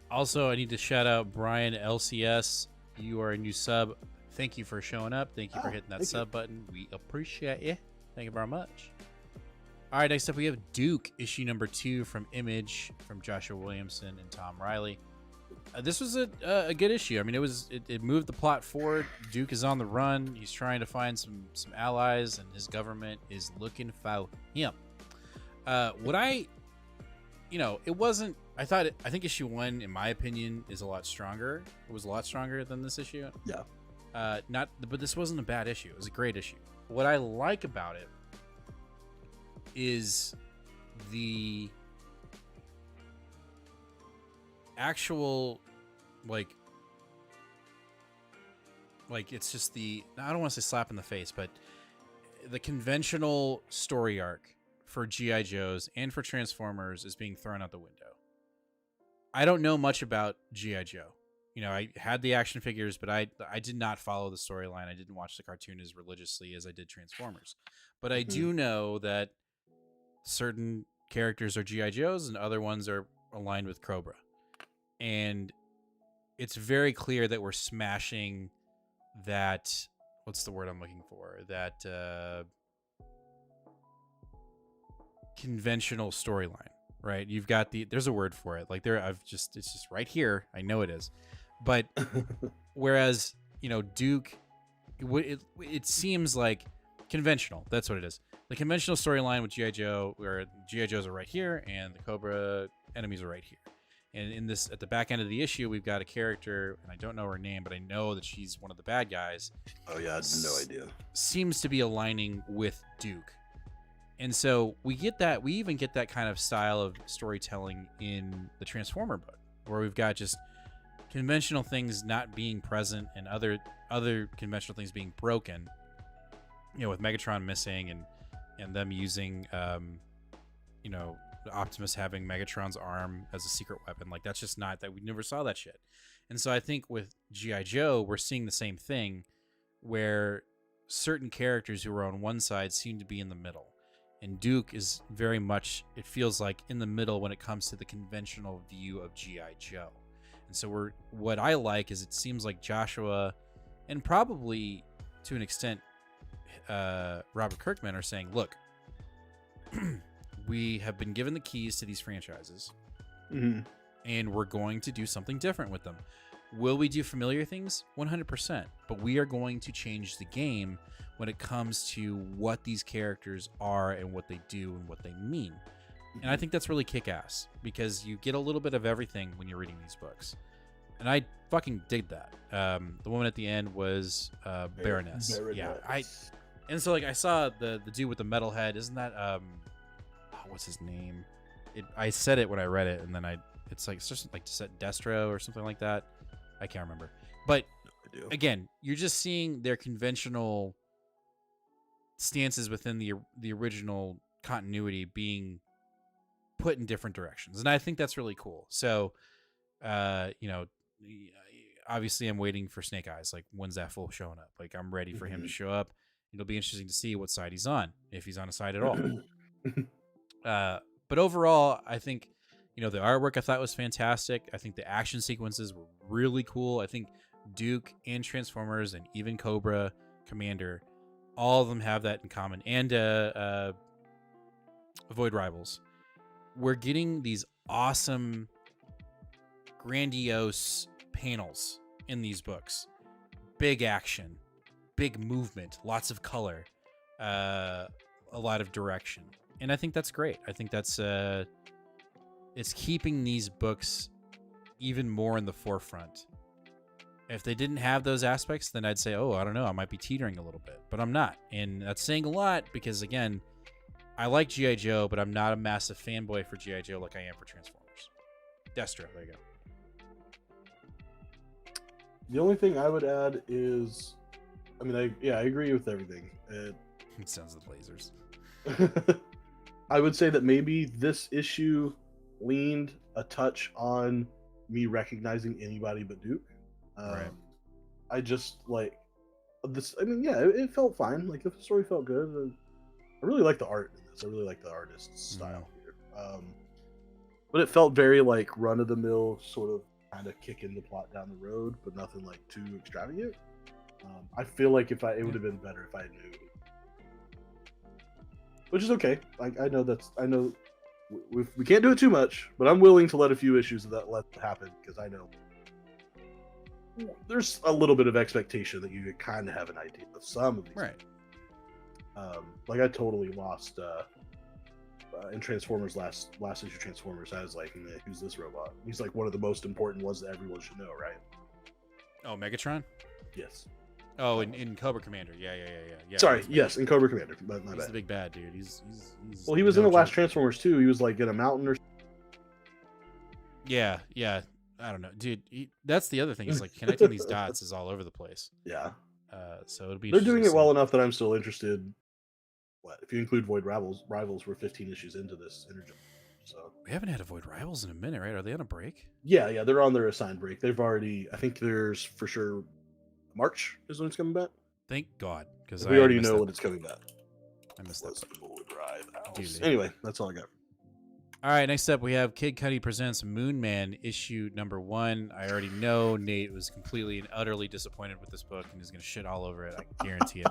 Also, I need to shout out Brian LCS. You are a new sub. Thank you for showing up. Thank you for hitting that sub button. We appreciate you. Thank you very much. All right, next up we have Duke, issue number 2 from Image, from Joshua Williamson and Tom Riley. This was a good issue. I mean, it moved the plot forward. Duke is on the run. He's trying to find some allies, and his government is looking for him. What I you know, it wasn't. I think issue 1, in my opinion, is a lot stronger. It was a lot stronger than this issue. Yeah. But this wasn't a bad issue. It was a great issue. What I like about it is the actual, like it's just the, I don't want to say slap in the face, but the conventional story arc for G.I. Joes and for Transformers is being thrown out the window. I don't know much about G.I. Joe. You know, I had the action figures, but I did not follow the storyline. I didn't watch the cartoon as religiously as I did Transformers. But I do know that certain characters are G.I. Joes and other ones are aligned with Cobra. And it's very clear that we're smashing that, what's the word I'm looking for? That conventional storyline, right? You've got there's a word for it. Like it's just right here. I know it is. But whereas, you know, Duke, it seems like conventional. That's what it is. The conventional storyline with G.I. Joe, where G.I. Joes are right here and the Cobra enemies are right here. And in this, at the back end of the issue, we've got a character, and I don't know her name, but I know that she's one of the bad guys. Oh yeah, I had no idea. Seems to be aligning with Duke. And so we get that. We even get that kind of style of storytelling in the Transformer book, where we've got just conventional things not being present and other conventional things being broken. You know, with Megatron missing and them using, you know, Optimus having Megatron's arm as a secret weapon. Like, that's just not that. We never saw that shit. And so I think with G.I. Joe, we're seeing the same thing, where certain characters who are on one side seem to be in the middle. And Duke is very much, it feels like, in the middle when it comes to the conventional view of G.I. Joe. And so what I like is it seems like Joshua, and probably to an extent Robert Kirkman, are saying, look, we have been given the keys to these franchises, and we're going to do something different with them. Will we do familiar things? 100%. But we are going to change the game when it comes to what these characters are and what they do and what they mean. And I think that's really kick-ass, because you get a little bit of everything when you're reading these books. And I fucking dig that. The woman at the end was Baroness. Yeah, and so, like, I saw the dude with the metal head. Isn't that what's his name? I said it when I read it, and then it's just like Destro or something like that. I can't remember. But again, you're just seeing their conventional stances within the original continuity being put in different directions, and I think that's really cool. So, you know, obviously I'm waiting for Snake Eyes. Like, when's that fool showing up? Like, I'm ready for him to show up. It'll be interesting to see what side he's on, if he's on a side at all. But overall, I think, you know, the artwork I thought was fantastic. I think the action sequences were really cool. I think Duke and Transformers and even Cobra Commander, all of them have that in common. And Void Rivals. We're getting these awesome, grandiose panels in these books. Big action, big movement, lots of color, a lot of direction. And I think that's great. I think that's it's keeping these books even more in the forefront. If they didn't have those aspects, then I'd say, oh, I don't know, I might be teetering a little bit. But I'm not. And that's saying a lot, because, again, I like G.I. Joe, but I'm not a massive fanboy for G.I. Joe like I am for Transformers. Destro, there you go. The only thing I would add is, I mean, I agree with everything. It sounds like lasers. I would say that maybe this issue leaned a touch on me recognizing anybody but Duke. Right. I just like this. I mean, yeah, it felt fine. Like, the story felt good. I really like the art in this. I really like the artist's style here. But it felt very like run of the mill, sort of kind of kicking the plot down the road, but nothing like too extravagant. I feel like it would have been better if I knew. Which is okay. I know we can't do it too much, but I'm willing to let a few issues of that let happen, because I know there's a little bit of expectation that you kind of have an idea of some of these. Right. Like, I totally lost in Transformers last issue Transformers has like, who's this robot? He's like one of the most important ones that everyone should know, right? Oh, Megatron. Yes. Oh, in Cobra Commander. Yeah. Sorry, yes, in Cobra Commander. My he's bad. the big bad dude. He's well, he was in the last Transformers too. He was like in a mountain or. Yeah. I don't know, dude. That's the other thing. Is like connecting these dots is all over the place. Yeah. So it'll be. They're doing it well enough that I'm still interested. What if you include Void Rivals? We're 15 issues into this energy. So we haven't had a Void Rivals in a minute, right? Are they on a break? Yeah, they're on their assigned break. They've already. I think there's for sure March is when it's coming back. Thank God, because we already know when it's coming back. I missed that. Anyway, that's all I got. All right, next up we have Kid Cudi presents Moon Man issue number 1. I already know Nate was completely and utterly disappointed with this book and is going to shit all over it. I guarantee it.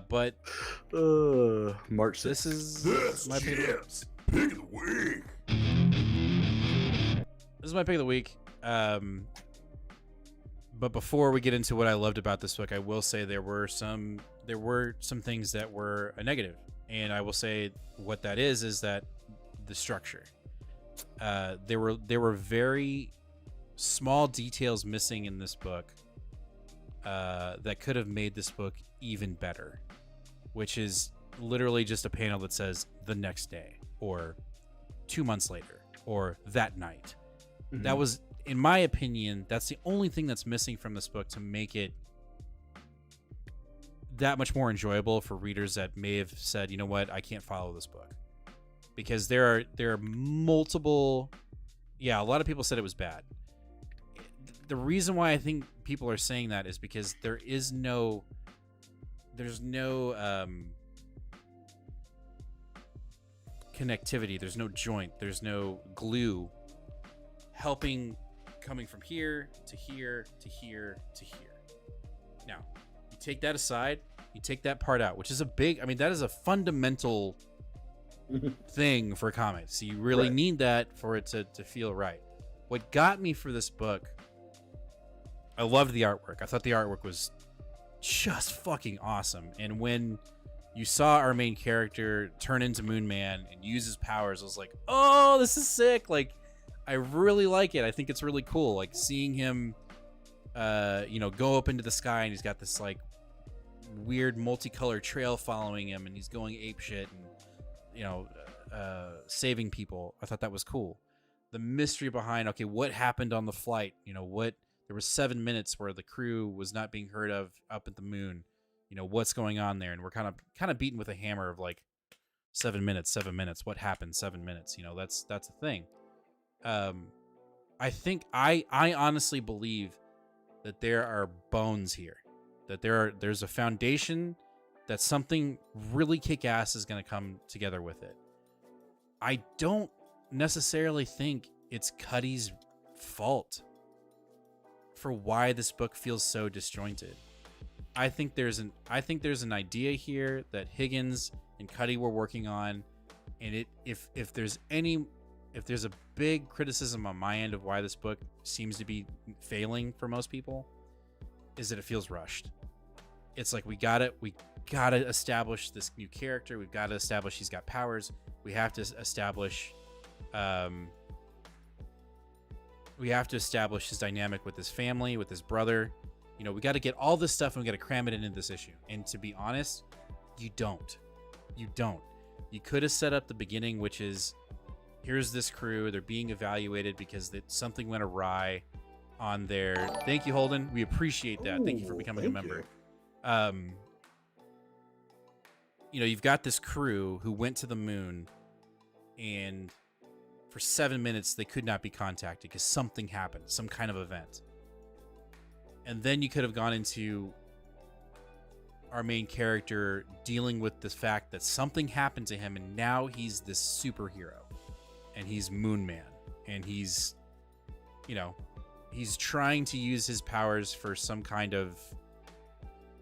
But March 6th. This is my pick of the week. This is my pick of the week. But before we get into what I loved about this book, I will say there were some things that were a negative, and I will say what that is that the structure. There were very small details missing in this book that could have made this book even better, which is literally just a panel that says the next day or 2 months later or that night. Mm-hmm. That was, in my opinion, that's the only thing that's missing from this book to make it that much more enjoyable for readers that may have said, you know what, I can't follow this book. Because there are multiple, a lot of people said it was bad. The reason why I think people are saying that is because there's no connectivity, there's no joint, there's no glue coming from here to here to here to here. Now, you take that aside, you take that part out, which is that is a fundamental thing for comics. You really need that for it to feel right. What got me for this book, I loved the artwork. I thought the artwork was just fucking awesome. And when you saw our main character turn into Moon Man and use his powers, I was like, oh, this is sick. Like, I really like it. I think it's really cool. Like seeing him, go up into the sky and he's got this like weird multicolored trail following him and he's going apeshit and, saving people. I thought that was cool. The mystery behind, okay, what happened on the flight? There was 7 minutes where the crew was not being heard of up at the moon. What's going on there? And we're kind of beaten with a hammer of like 7 minutes. What happened? 7 minutes. That's a thing. I think I honestly believe that there are bones here, that there's a foundation, that something really kick-ass is going to come together with it. I don't necessarily think it's Cudi's fault for why this book feels so disjointed. I think there's an idea here that Higgins and Cudi were working on, and if there's a big criticism on my end of why this book seems to be failing for most people, is that it feels rushed. It's like we gotta establish this new character. We've got to establish he's got powers. We have to establish his dynamic with his family, with his brother. We got to get all this stuff and we got to cram it into this issue. And to be honest, you don't. You could have set up the beginning, which is, here's this crew. They're being evaluated because something went awry on their. Thank you, Holden. We appreciate that. Thank you for becoming a member. You've got this crew who went to the moon, and for 7 minutes they could not be contacted because something happened, some kind of event. And then you could have gone into our main character dealing with the fact that something happened to him, and now he's this superhero, and he's Moon Man, and he's trying to use his powers for some kind of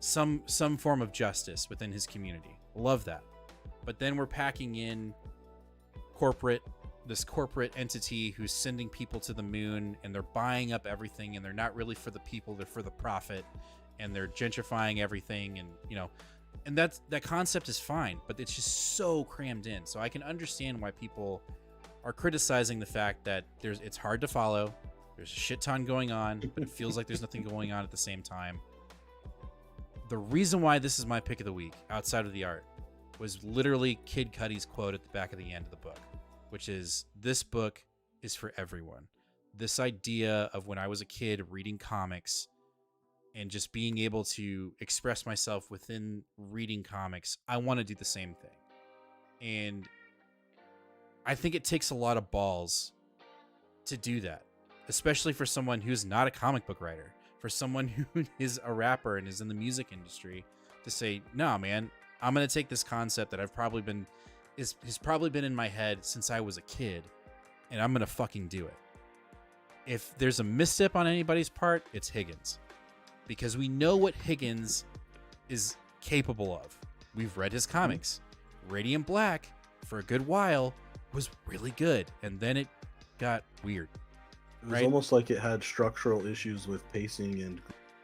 some form of justice within his community. Love that. But then we're packing in this corporate entity who's sending people to the moon, and they're buying up everything, and they're not really for the people, they're for the profit, and they're gentrifying everything. And And that concept is fine, but it's just so crammed in. So I can understand why people are criticizing the fact that it's hard to follow. There's a shit ton going on, but it feels like there's nothing going on at the same time. The reason why this is my pick of the week, outside of the art, was literally Kid Cudi's quote at the back of the end of the book, which is, "This book is for everyone." This idea of when I was a kid reading comics and just being able to express myself within reading comics, I want to do the same thing. And I think it takes a lot of balls to do that, especially for someone who's not a comic book writer, for someone who is a rapper and is in the music industry, to say, "No, man, I'm going to take this concept that has probably been in my head since I was a kid, and I'm going to fucking do it." If there's a misstep on anybody's part, it's Higgins. Because we know what Higgins is capable of. We've read his comics. Radiant Black, for a good while, was really good, and then it got weird. It was almost like it had structural issues with pacing and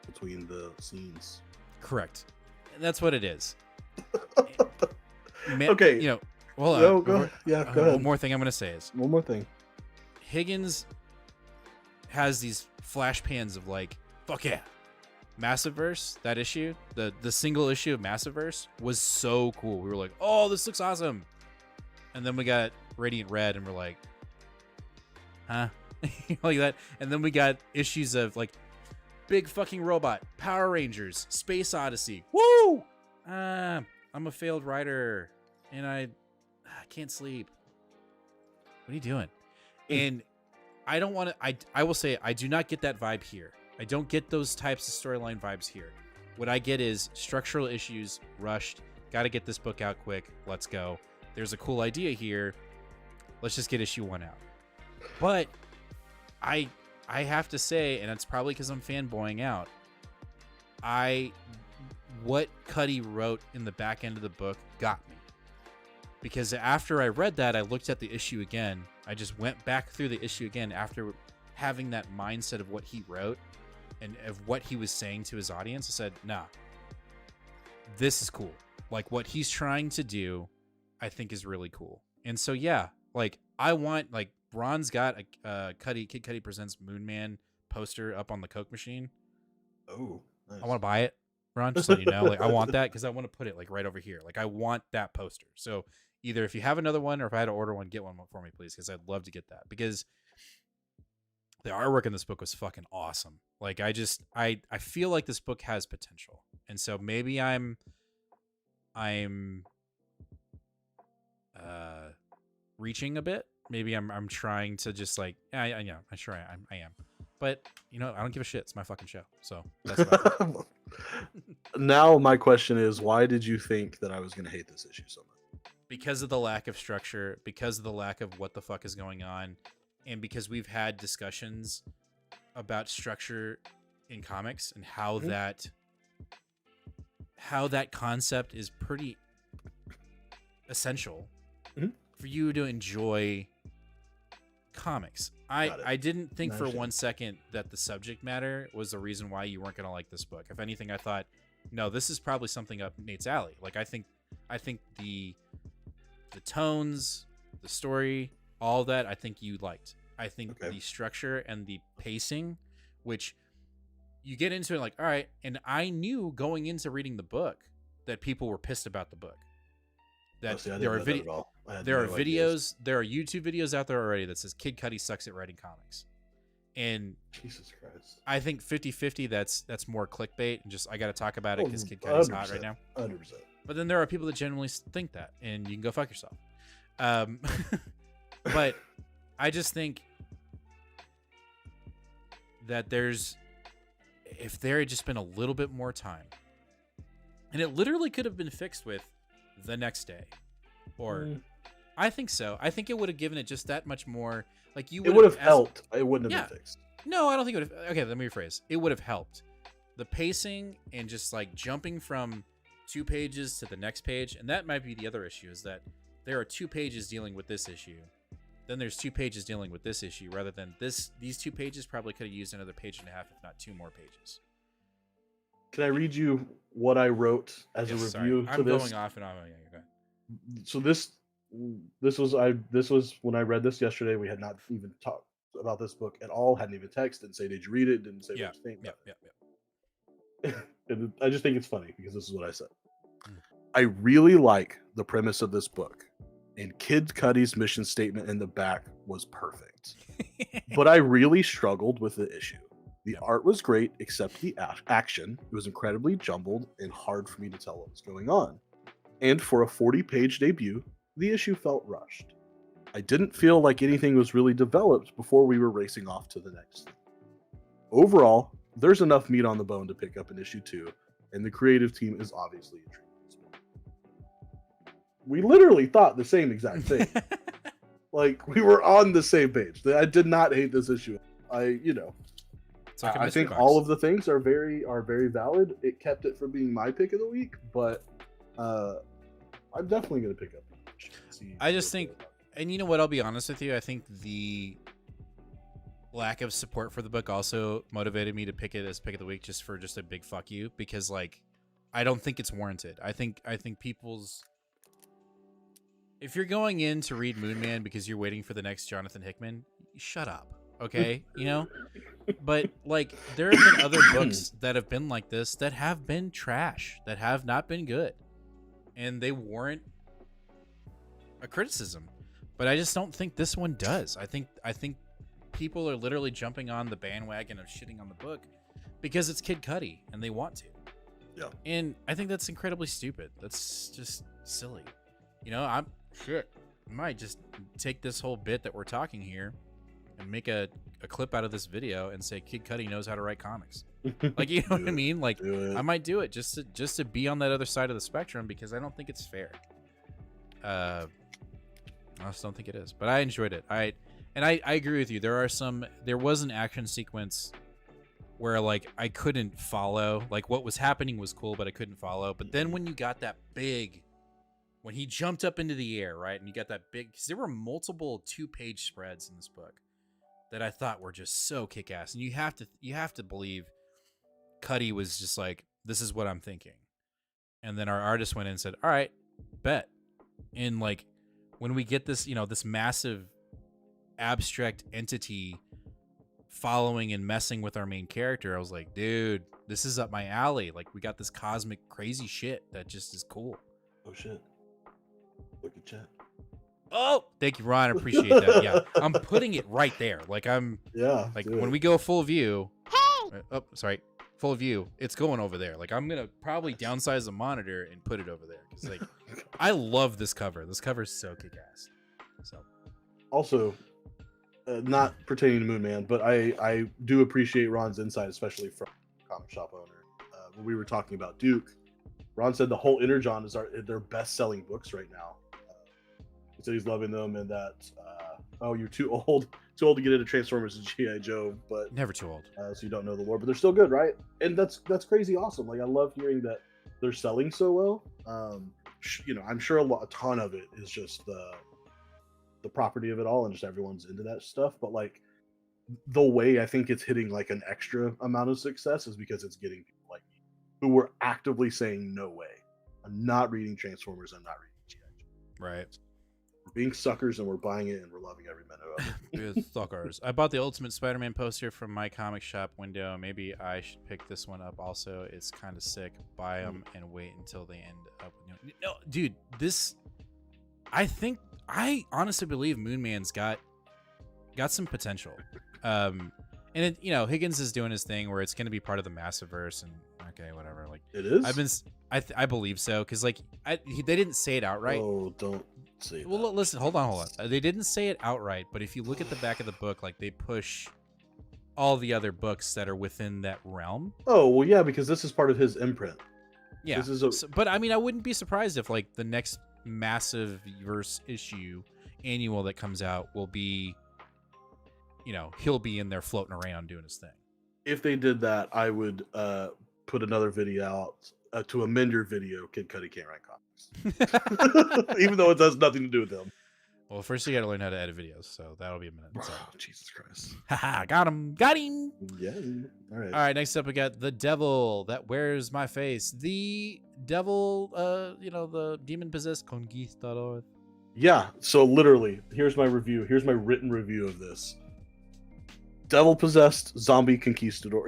between the scenes. Correct. And that's what it is. Okay. You know, hold on. No, go ahead. One more thing I'm going to say is, one more thing. Higgins has these flash pans of like, fuck yeah. Massiveverse, that issue, the single issue of Massiveverse was so cool. We were like, "Oh, this looks awesome." And then we got Radiant Red and we're like, huh? Like that. And then we got issues of like Big Fucking Robot, Power Rangers, Space Odyssey. Woo! I'm a failed writer and I can't sleep. What are you doing? And I don't want to, I will say, I do not get that vibe here. I don't get those types of storyline vibes here. What I get is structural issues, rushed, got to get this book out quick, let's go. There's a cool idea here, let's just get issue 1 out. But I have to say, and it's probably because I'm fanboying out, what Cuddy wrote in the back end of the book got me. Because after I read that, I looked at the issue again. I just went back through the issue again after having that mindset of what he wrote and of what he was saying to his audience. I said, nah, this is cool. Like, what he's trying to do, I think is really cool. And so, yeah, like, I want, like, Ron's got a Kid Cudi Presents Moon Man poster up on the Coke machine. Oh, nice. I want to buy it, Ron, just so you know. Like, I want that because I want to put it, like, right over here. Like, I want that poster. So either if you have another one or if I had to order one, get one for me, please, because I'd love to get that. Because the artwork in this book was fucking awesome. Like, I feel like this book has potential. And so maybe I'm reaching a bit. Maybe I'm trying to just like, I am. But, you know, I don't give a shit. It's my fucking show. So that's what Now my question is, why did you think that I was going to hate this issue so much? Because of the lack of structure, because of the lack of what the fuck is going on, and because we've had discussions about structure in comics and how that concept is pretty essential for you to enjoy comics. I didn't think for 1 second that the subject matter was the reason why you weren't going to like this book. If anything, I thought, no, this is probably something up Nate's alley. Like, I think the tones, the story, all that, I think you liked. I think the structure and the pacing, which you get into it like, all right, and I knew going into reading the book that people were pissed about the book. That there are videos, there are YouTube videos out there already that says Kid Cudi sucks at writing comics. And Jesus Christ, I think 50-50 that's more clickbait and just I got to talk about it because Kid Cudi's hot right now. 100%. But then there are people that genuinely think that, and you can go fuck yourself. But I just think that if there had just been a little bit more time, and it literally could have been fixed with the next day, or I think so. I think it would have given it just that much more. Like, you would. It would have helped. It wouldn't have been fixed. No, I don't think it would have. Okay, let me rephrase. It would have helped. The pacing and just like jumping from 2 pages to the next page, and that might be the other issue, is that there are 2 pages dealing with this issue. Then there's 2 pages dealing with this issue, rather than these 2 pages probably could have used another page and a half, if not 2 more pages. Can I read you what I wrote as a review to I'm this? going off and on. Yeah, go ahead. So this was when I read this yesterday. We had not even talked about this book at all. Hadn't even texted and say, "Did you read it?" Didn't say Yeah, what you think. yeah. And I just think it's funny because this is what I said. Mm. I really like the premise of this book, and Kid Cudi's mission statement in the back was perfect. But I really struggled with the issue. The art was great, except the action. It was incredibly jumbled and hard for me to tell what was going on. And for a 40-page debut, the issue felt rushed. I didn't feel like anything was really developed before we were racing off to the next thing. Overall, there's enough meat on the bone to pick up an issue 2, and the creative team is obviously intrigued. We literally thought the same exact thing. Like, we were on the same page. I did not hate this issue. It's like a I mystery think box. all of the things are very valid. It kept it from being my pick of the week, but I'm definitely going to pick up. I just think, and you know what? I'll be honest with you. I think the lack of support for the book also motivated me to pick it as pick of the week, just for a big fuck you, because like I don't think it's warranted. I think people's, if you're going in to read Moon Man because you're waiting for the next Jonathan Hickman, shut up, okay? You know? But like there have been other books that have been like this that have been trash, that have not been good, and they warrant a criticism. But I just don't think this one does. I think people are literally jumping on the bandwagon of shitting on the book because it's Kid Cudi and they want to. Yeah. And I think that's incredibly stupid. That's just silly. You know, I might just take this whole bit that we're talking here and make a clip out of this video and say Kid Cudi knows how to write comics. Like, you know what I mean? Like, I might do it just to be on that other side of the spectrum, because I don't think it's fair. I just don't think it is. But I enjoyed it. I agree with you. There was an action sequence where like I couldn't follow. Like what was happening was cool, but I couldn't follow. But then when you got that big, when he jumped up into the air, right, and you got that big, because there were multiple 2-page spreads in this book that I thought were just so kick-ass. And you have to believe Cudi was just like, this is what I'm thinking. And then our artist went in and said, all right, bet. And like when we get this, you know, this massive abstract entity following and messing with our main character, I was like, dude, this is up my alley. Like we got this cosmic crazy shit that just is cool. Oh shit. Look at chat. Oh, thank you, Ron. I appreciate that. Yeah, I'm putting it right there. Like when we go full view. Hey. Oh, sorry, full view. It's going over there. Like I'm gonna probably downsize the monitor and put it over there because like I love this cover. This cover is so kick-ass. So also, not pertaining to Moon Man, but I do appreciate Ron's insight, especially from comic shop owner. When we were talking about Duke, Ron said the whole Energon is their best-selling books right now. He said he's loving them, and that you're too old to get into Transformers and G.I. Joe, but never too old, so you don't know the lore, but they're still good, right? And that's crazy awesome. Like I love hearing that they're selling so well. You know, I'm sure a ton of it is just the property of it all, and just everyone's into that stuff. But like the way I think it's hitting like an extra amount of success is because it's getting people like me who were actively saying, no way, I'm not reading Transformers, I'm not reading G.I. Joe. Right. We're being suckers and we're buying it and we're loving every minute of it. Suckers. I bought the Ultimate Spider-Man poster from my comic shop window. Maybe I should pick this one up also. It's kind of sick. Buy them and wait until they end up. No, dude, this, I honestly believe Moon Man's got some potential. And it, you know, Higgins is doing his thing where it's going to be part of the Massiverse, and okay, whatever. Like it is. I believe so, because like they didn't say it outright. Oh, don't say well, that. Listen, hold on. They didn't say it outright, but if you look at the back of the book, like they push all the other books that are within that realm. Oh well, yeah, because this is part of his imprint. Yeah, this is but I mean, I wouldn't be surprised if like the next massive verse issue annual that comes out will be, you know, he'll be in there floating around doing his thing. If they did that, I would put another video out to amend your video. Kid Cudi can't write comics, even though it has nothing to do with him. Well, first you got to learn how to edit videos, so that'll be a minute. So. Oh, Jesus Christ. Haha, got him. Got him. Yeah. All right. All right, next up we got the devil that wears my face. The devil, the demon-possessed conquistador. Yeah, so literally, here's my review. Here's my written review of this. Devil-possessed zombie conquistador.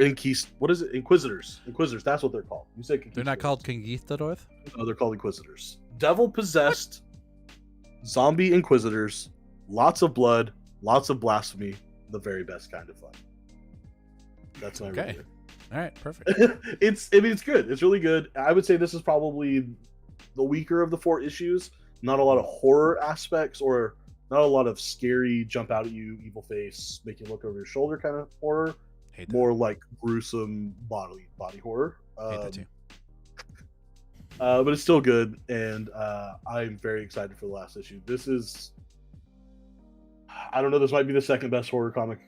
What is it? Inquisitors. Inquisitors, that's what they're called. You say They're not called conquistadors? No, they're called Inquisitors. Devil-possessed zombie Inquisitors. Lots of blood, lots of blasphemy, the very best kind of fun. That's my review. All right, perfect. It's good. It's really good. I would say this is probably the weaker of the 4 issues. Not a lot of horror aspects, or not a lot of scary, jump out at you, evil face, make you look over your shoulder kind of horror. More like gruesome body horror. Hate that too. But it's still good, and I'm very excited for the last issue. This is, I don't know, this might be the second best horror comic.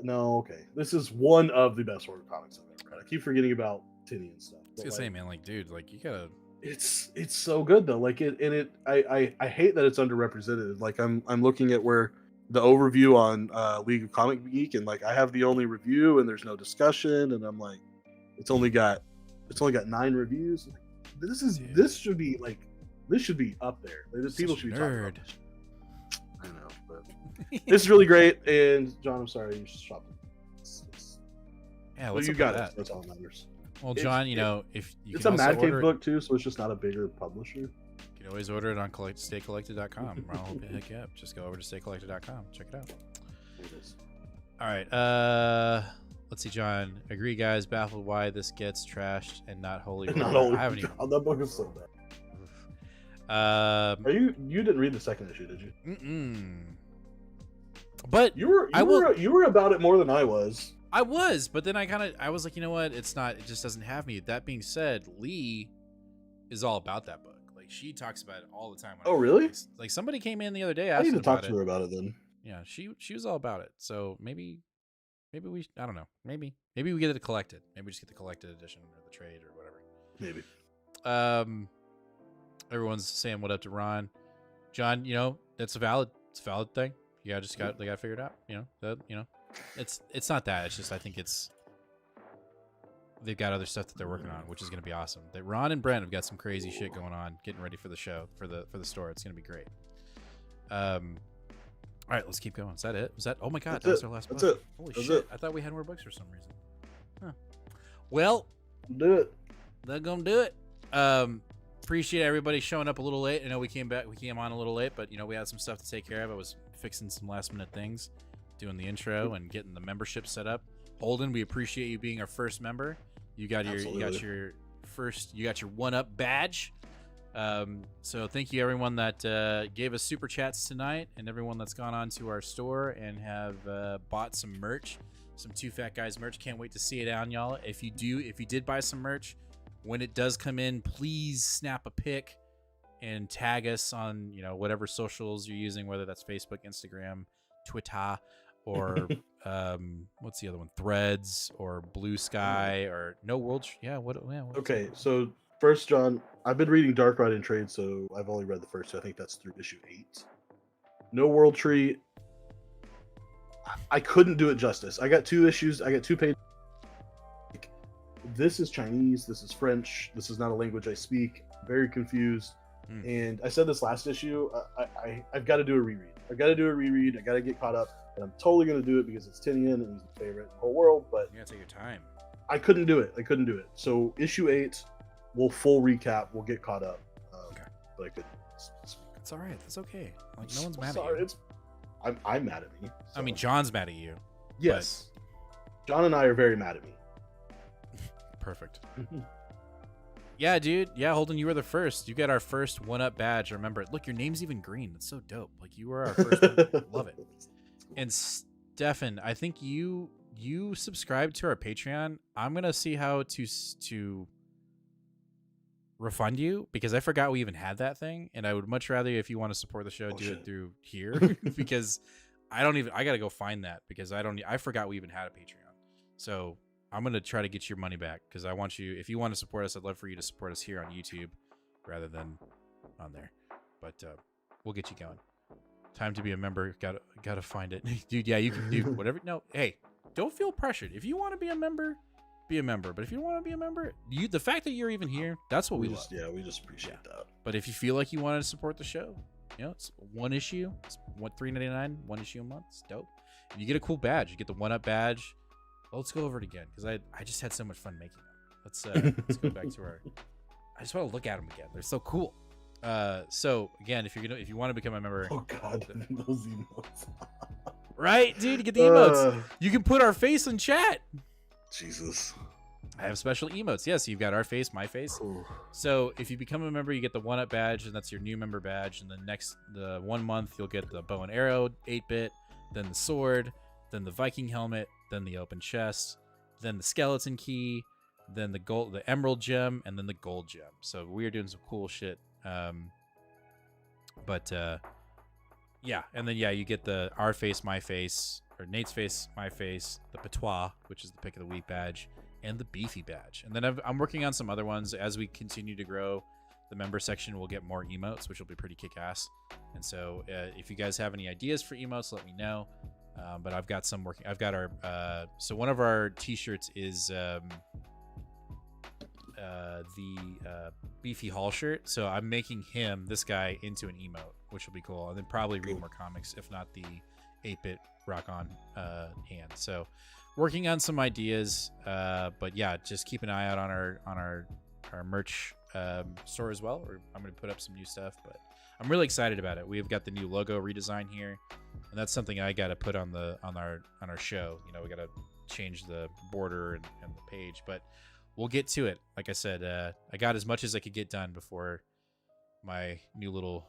No, okay. This is one of the best horror comics I've ever read. I keep forgetting about Tinny and stuff. I was gonna say, man, like, dude, like, you gotta. It's so good though. Like I hate that it's underrepresented. Like I'm looking at where the overview on League of Comic Geek, and like I have the only review, and there's no discussion, and I'm like, it's only got 9 reviews. This should be up there. Like, people should be talking about this. I know, but this is really great. And John, I'm sorry you shopped. Yeah, well, you got it. That's all that matters. Well, John, if you it's a Mad Cave book too, so it's just not a bigger publisher. You can always order it on staycollected.com. Ronald, heck yeah, just go over to staycollected.com. Check it out. There it is. All right. Let's see, John. Agree, guys. Baffled why this gets trashed and not wholly. Not wholly. I haven't even. That book is so bad. You didn't read the second issue, did you? But you were about it more than I was. I was, but then I was like, you know what? It just doesn't have me. That being said, Lee is all about that book. Like, she talks about it all the time. Oh, really? Like somebody came in the other day. I need to talk to her about it then. Yeah, she was all about it. So maybe we, I don't know. Maybe we get it collected. Maybe we just get the collected edition or the trade or whatever. Maybe. Everyone's saying what up to Ron. John, that's a valid thing. They got to figure it out. It's not that. It's just I think they've got other stuff that they're working on, which is going to be awesome. That Ron and Brent have got some crazy shit going on, getting ready for the show, for the store. It's going to be great. All right, let's keep going. Is that it? Was that? Oh my God, that was our last book. That's it. Holy That's shit! it. I thought we had more books for some reason. Huh. Well, do it. They're gonna do it. Appreciate everybody showing up a little late. I know we came on a little late, but we had some stuff to take care of. I was fixing some last minute things, doing the intro and getting the membership set up. Holden, we appreciate you being our first member. You got your 1-up badge. So thank you everyone that gave us super chats tonight, and everyone that's gone on to our store and have bought some merch, some Two Fat Guys merch. Can't wait to see it on y'all. If you did buy some merch, when it does come in, please snap a pic and tag us on whatever socials you're using, whether that's Facebook, Instagram, Twitter, or what's the other one, Threads or Blue Sky or No World. What Okay, so first, John, I've been reading Dark Ride and Trade, so I've only read the first two. I think that's through issue 8. No World Tree, I couldn't do it justice. I got 2 issues. I got 2 pages. This is Chinese. This is French. This is not a language I speak. I'm very confused. And I said this last issue. I've got to do a reread. I got to get caught up, and I'm totally going to do it because it's Tinian and he's my favorite in the whole world. But you gotta take your time. I couldn't do it. So issue 8, we'll full recap. We'll get caught up. Okay. But I couldn't. It's all right. That's okay. Like, no one's mad Sorry, at you. I'm mad at me. So. I mean, John's mad at you. Yes. John and I are very mad at me. Perfect. Yeah, dude. Yeah, Holden, you were the first. You got our first 1-up badge. Remember it. Look, your name's even green. It's so dope. Like, you were our first one. Love it. And Stefan, I think you subscribed to our Patreon. I'm gonna see how to refund you, because I forgot we even had that thing, and I would much rather, if you want to support the show, do it through here because I gotta go find that, because I forgot we even had a Patreon. So I'm going to try to get your money back, because I want you, if you want to support us, I'd love for you to support us here on YouTube rather than on there. But we'll get you going. Time to be a member. Gotta find it, dude. Yeah, you can do whatever. No, hey, don't feel pressured. If you want to be a member, be a member. But if you don't want to be a member, the fact that you're even here, that's what we love. Yeah, we just appreciate that. But if you feel like you want to support the show, you know, it's one issue. It's $3.99, one issue a month. It's dope. And you get a cool badge. You get the 1-up badge. Well, let's go over it again because I just had so much fun making them. Let's go back to our. I just want to look at them again. They're so cool. So again, if you want to become a member, oh god, those emotes. Right, dude, you get the emotes. You can put our face in chat. Jesus. I have special emotes. Yes, you've got our face, my face. Ooh. So if you become a member, you get the 1-up badge, and that's your new member badge. And the 1 month, you'll get the bow and arrow 8-bit, then the sword, then the Viking helmet, then the open chest, then the skeleton key, then the emerald gem, and then the gold gem. So we are doing some cool shit. Yeah, and then you get the our face, my face, or Nate's face, my face, the patois, which is the pick of the week badge, and the beefy badge. And then I'm working on some other ones as we continue to grow. The member section will get more emotes, which will be pretty kick-ass. And so if you guys have any ideas for emotes, let me know. But I've got some working. I've got our so one of our t-shirts is the beefy hall shirt. So I'm making this guy into an emote, which will be cool. And then probably read more comics, if not the 8-bit rock on hand. So working on some ideas, but yeah, just keep an eye out on our merch store as well. I'm going to put up some new stuff, but I'm really excited about it. We've got the new logo redesign here, and that's something I got to put on our show. You know, we got to change the border and the page, but we'll get to it. Like I said, I got as much as I could get done before my new little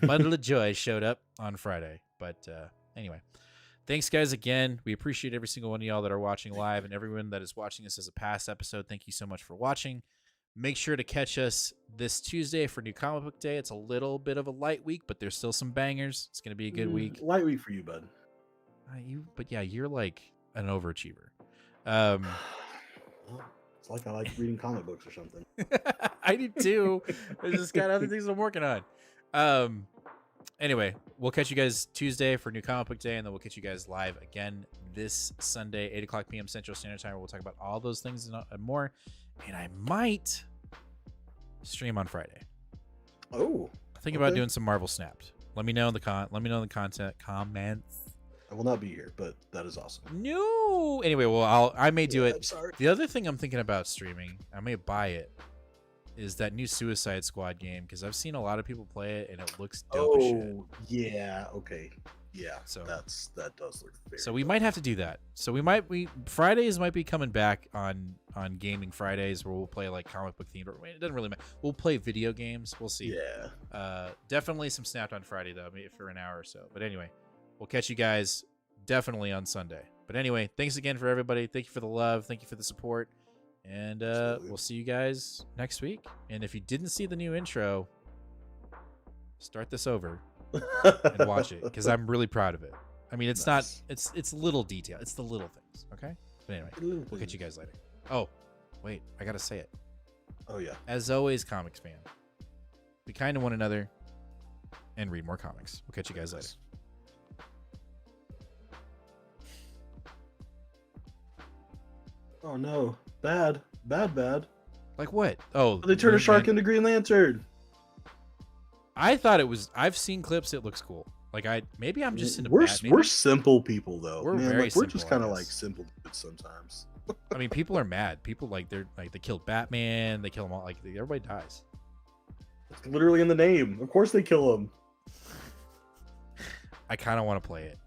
bundle of joy showed up on Friday. But anyway, thanks guys again. We appreciate every single one of y'all that are watching live, and everyone that is watching this as a past episode. Thank you so much for watching. Make sure to catch us this Tuesday for New Comic Book Day. It's a little bit of a light week, but there's still some bangers. It's going to be a good week. Light week for you, bud. But yeah, you're like an overachiever. It's like I like reading comic books or something. I do too. I just got other things I'm working on. Anyway, we'll catch you guys Tuesday for New Comic Book Day, and then we'll catch you guys live again this Sunday, 8:00 p.m. Central Standard Time. We'll talk about all those things and more. And I might stream on Friday. Oh, think about doing some Marvel Snapped. Let me know in the comments. I will not be here, but that is awesome. No. Anyway, well, I may do it. I'm sorry. The other thing I'm thinking about streaming, I may buy it, is that new Suicide Squad game, because I've seen a lot of people play it and it looks dope as shit. Oh, yeah. Okay. Yeah. So that does look very So we dope. might have to do that. So Fridays might be coming back on Gaming Fridays, where we'll play like comic book themed. It doesn't really matter. We'll play video games. We'll see. Yeah. Definitely some Snapped on Friday though, maybe for an hour or so. But anyway, we'll catch you guys definitely on Sunday. But anyway, thanks again for everybody. Thank you for the love. Thank you for the support. And we'll see you guys next week. And if you didn't see the new intro, start this over and watch it, because I'm really proud of it. I mean, it's Nice. not, it's little detail. It's the little things. Okay. But anyway, we'll catch you guys later. Oh, wait, I got to say it. Oh, yeah. As always, comics fan, be kind to one another and read more comics. We'll catch you guys later. Oh, no. Bad. Bad. Like what? Oh, They turned a shark into Green Lantern. I thought it was. I've seen clips. It looks cool. Like maybe I'm just into. We're simple people though. We're Man, very like, we're just simple, kind I of guess. like simple dudes sometimes. I mean, people are mad. People they killed Batman. They kill them all. Like everybody dies. It's literally in the name. Of course they kill him. I kind of want to play it.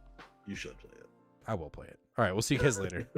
You should play it. I will play it. All right, we'll see you guys later.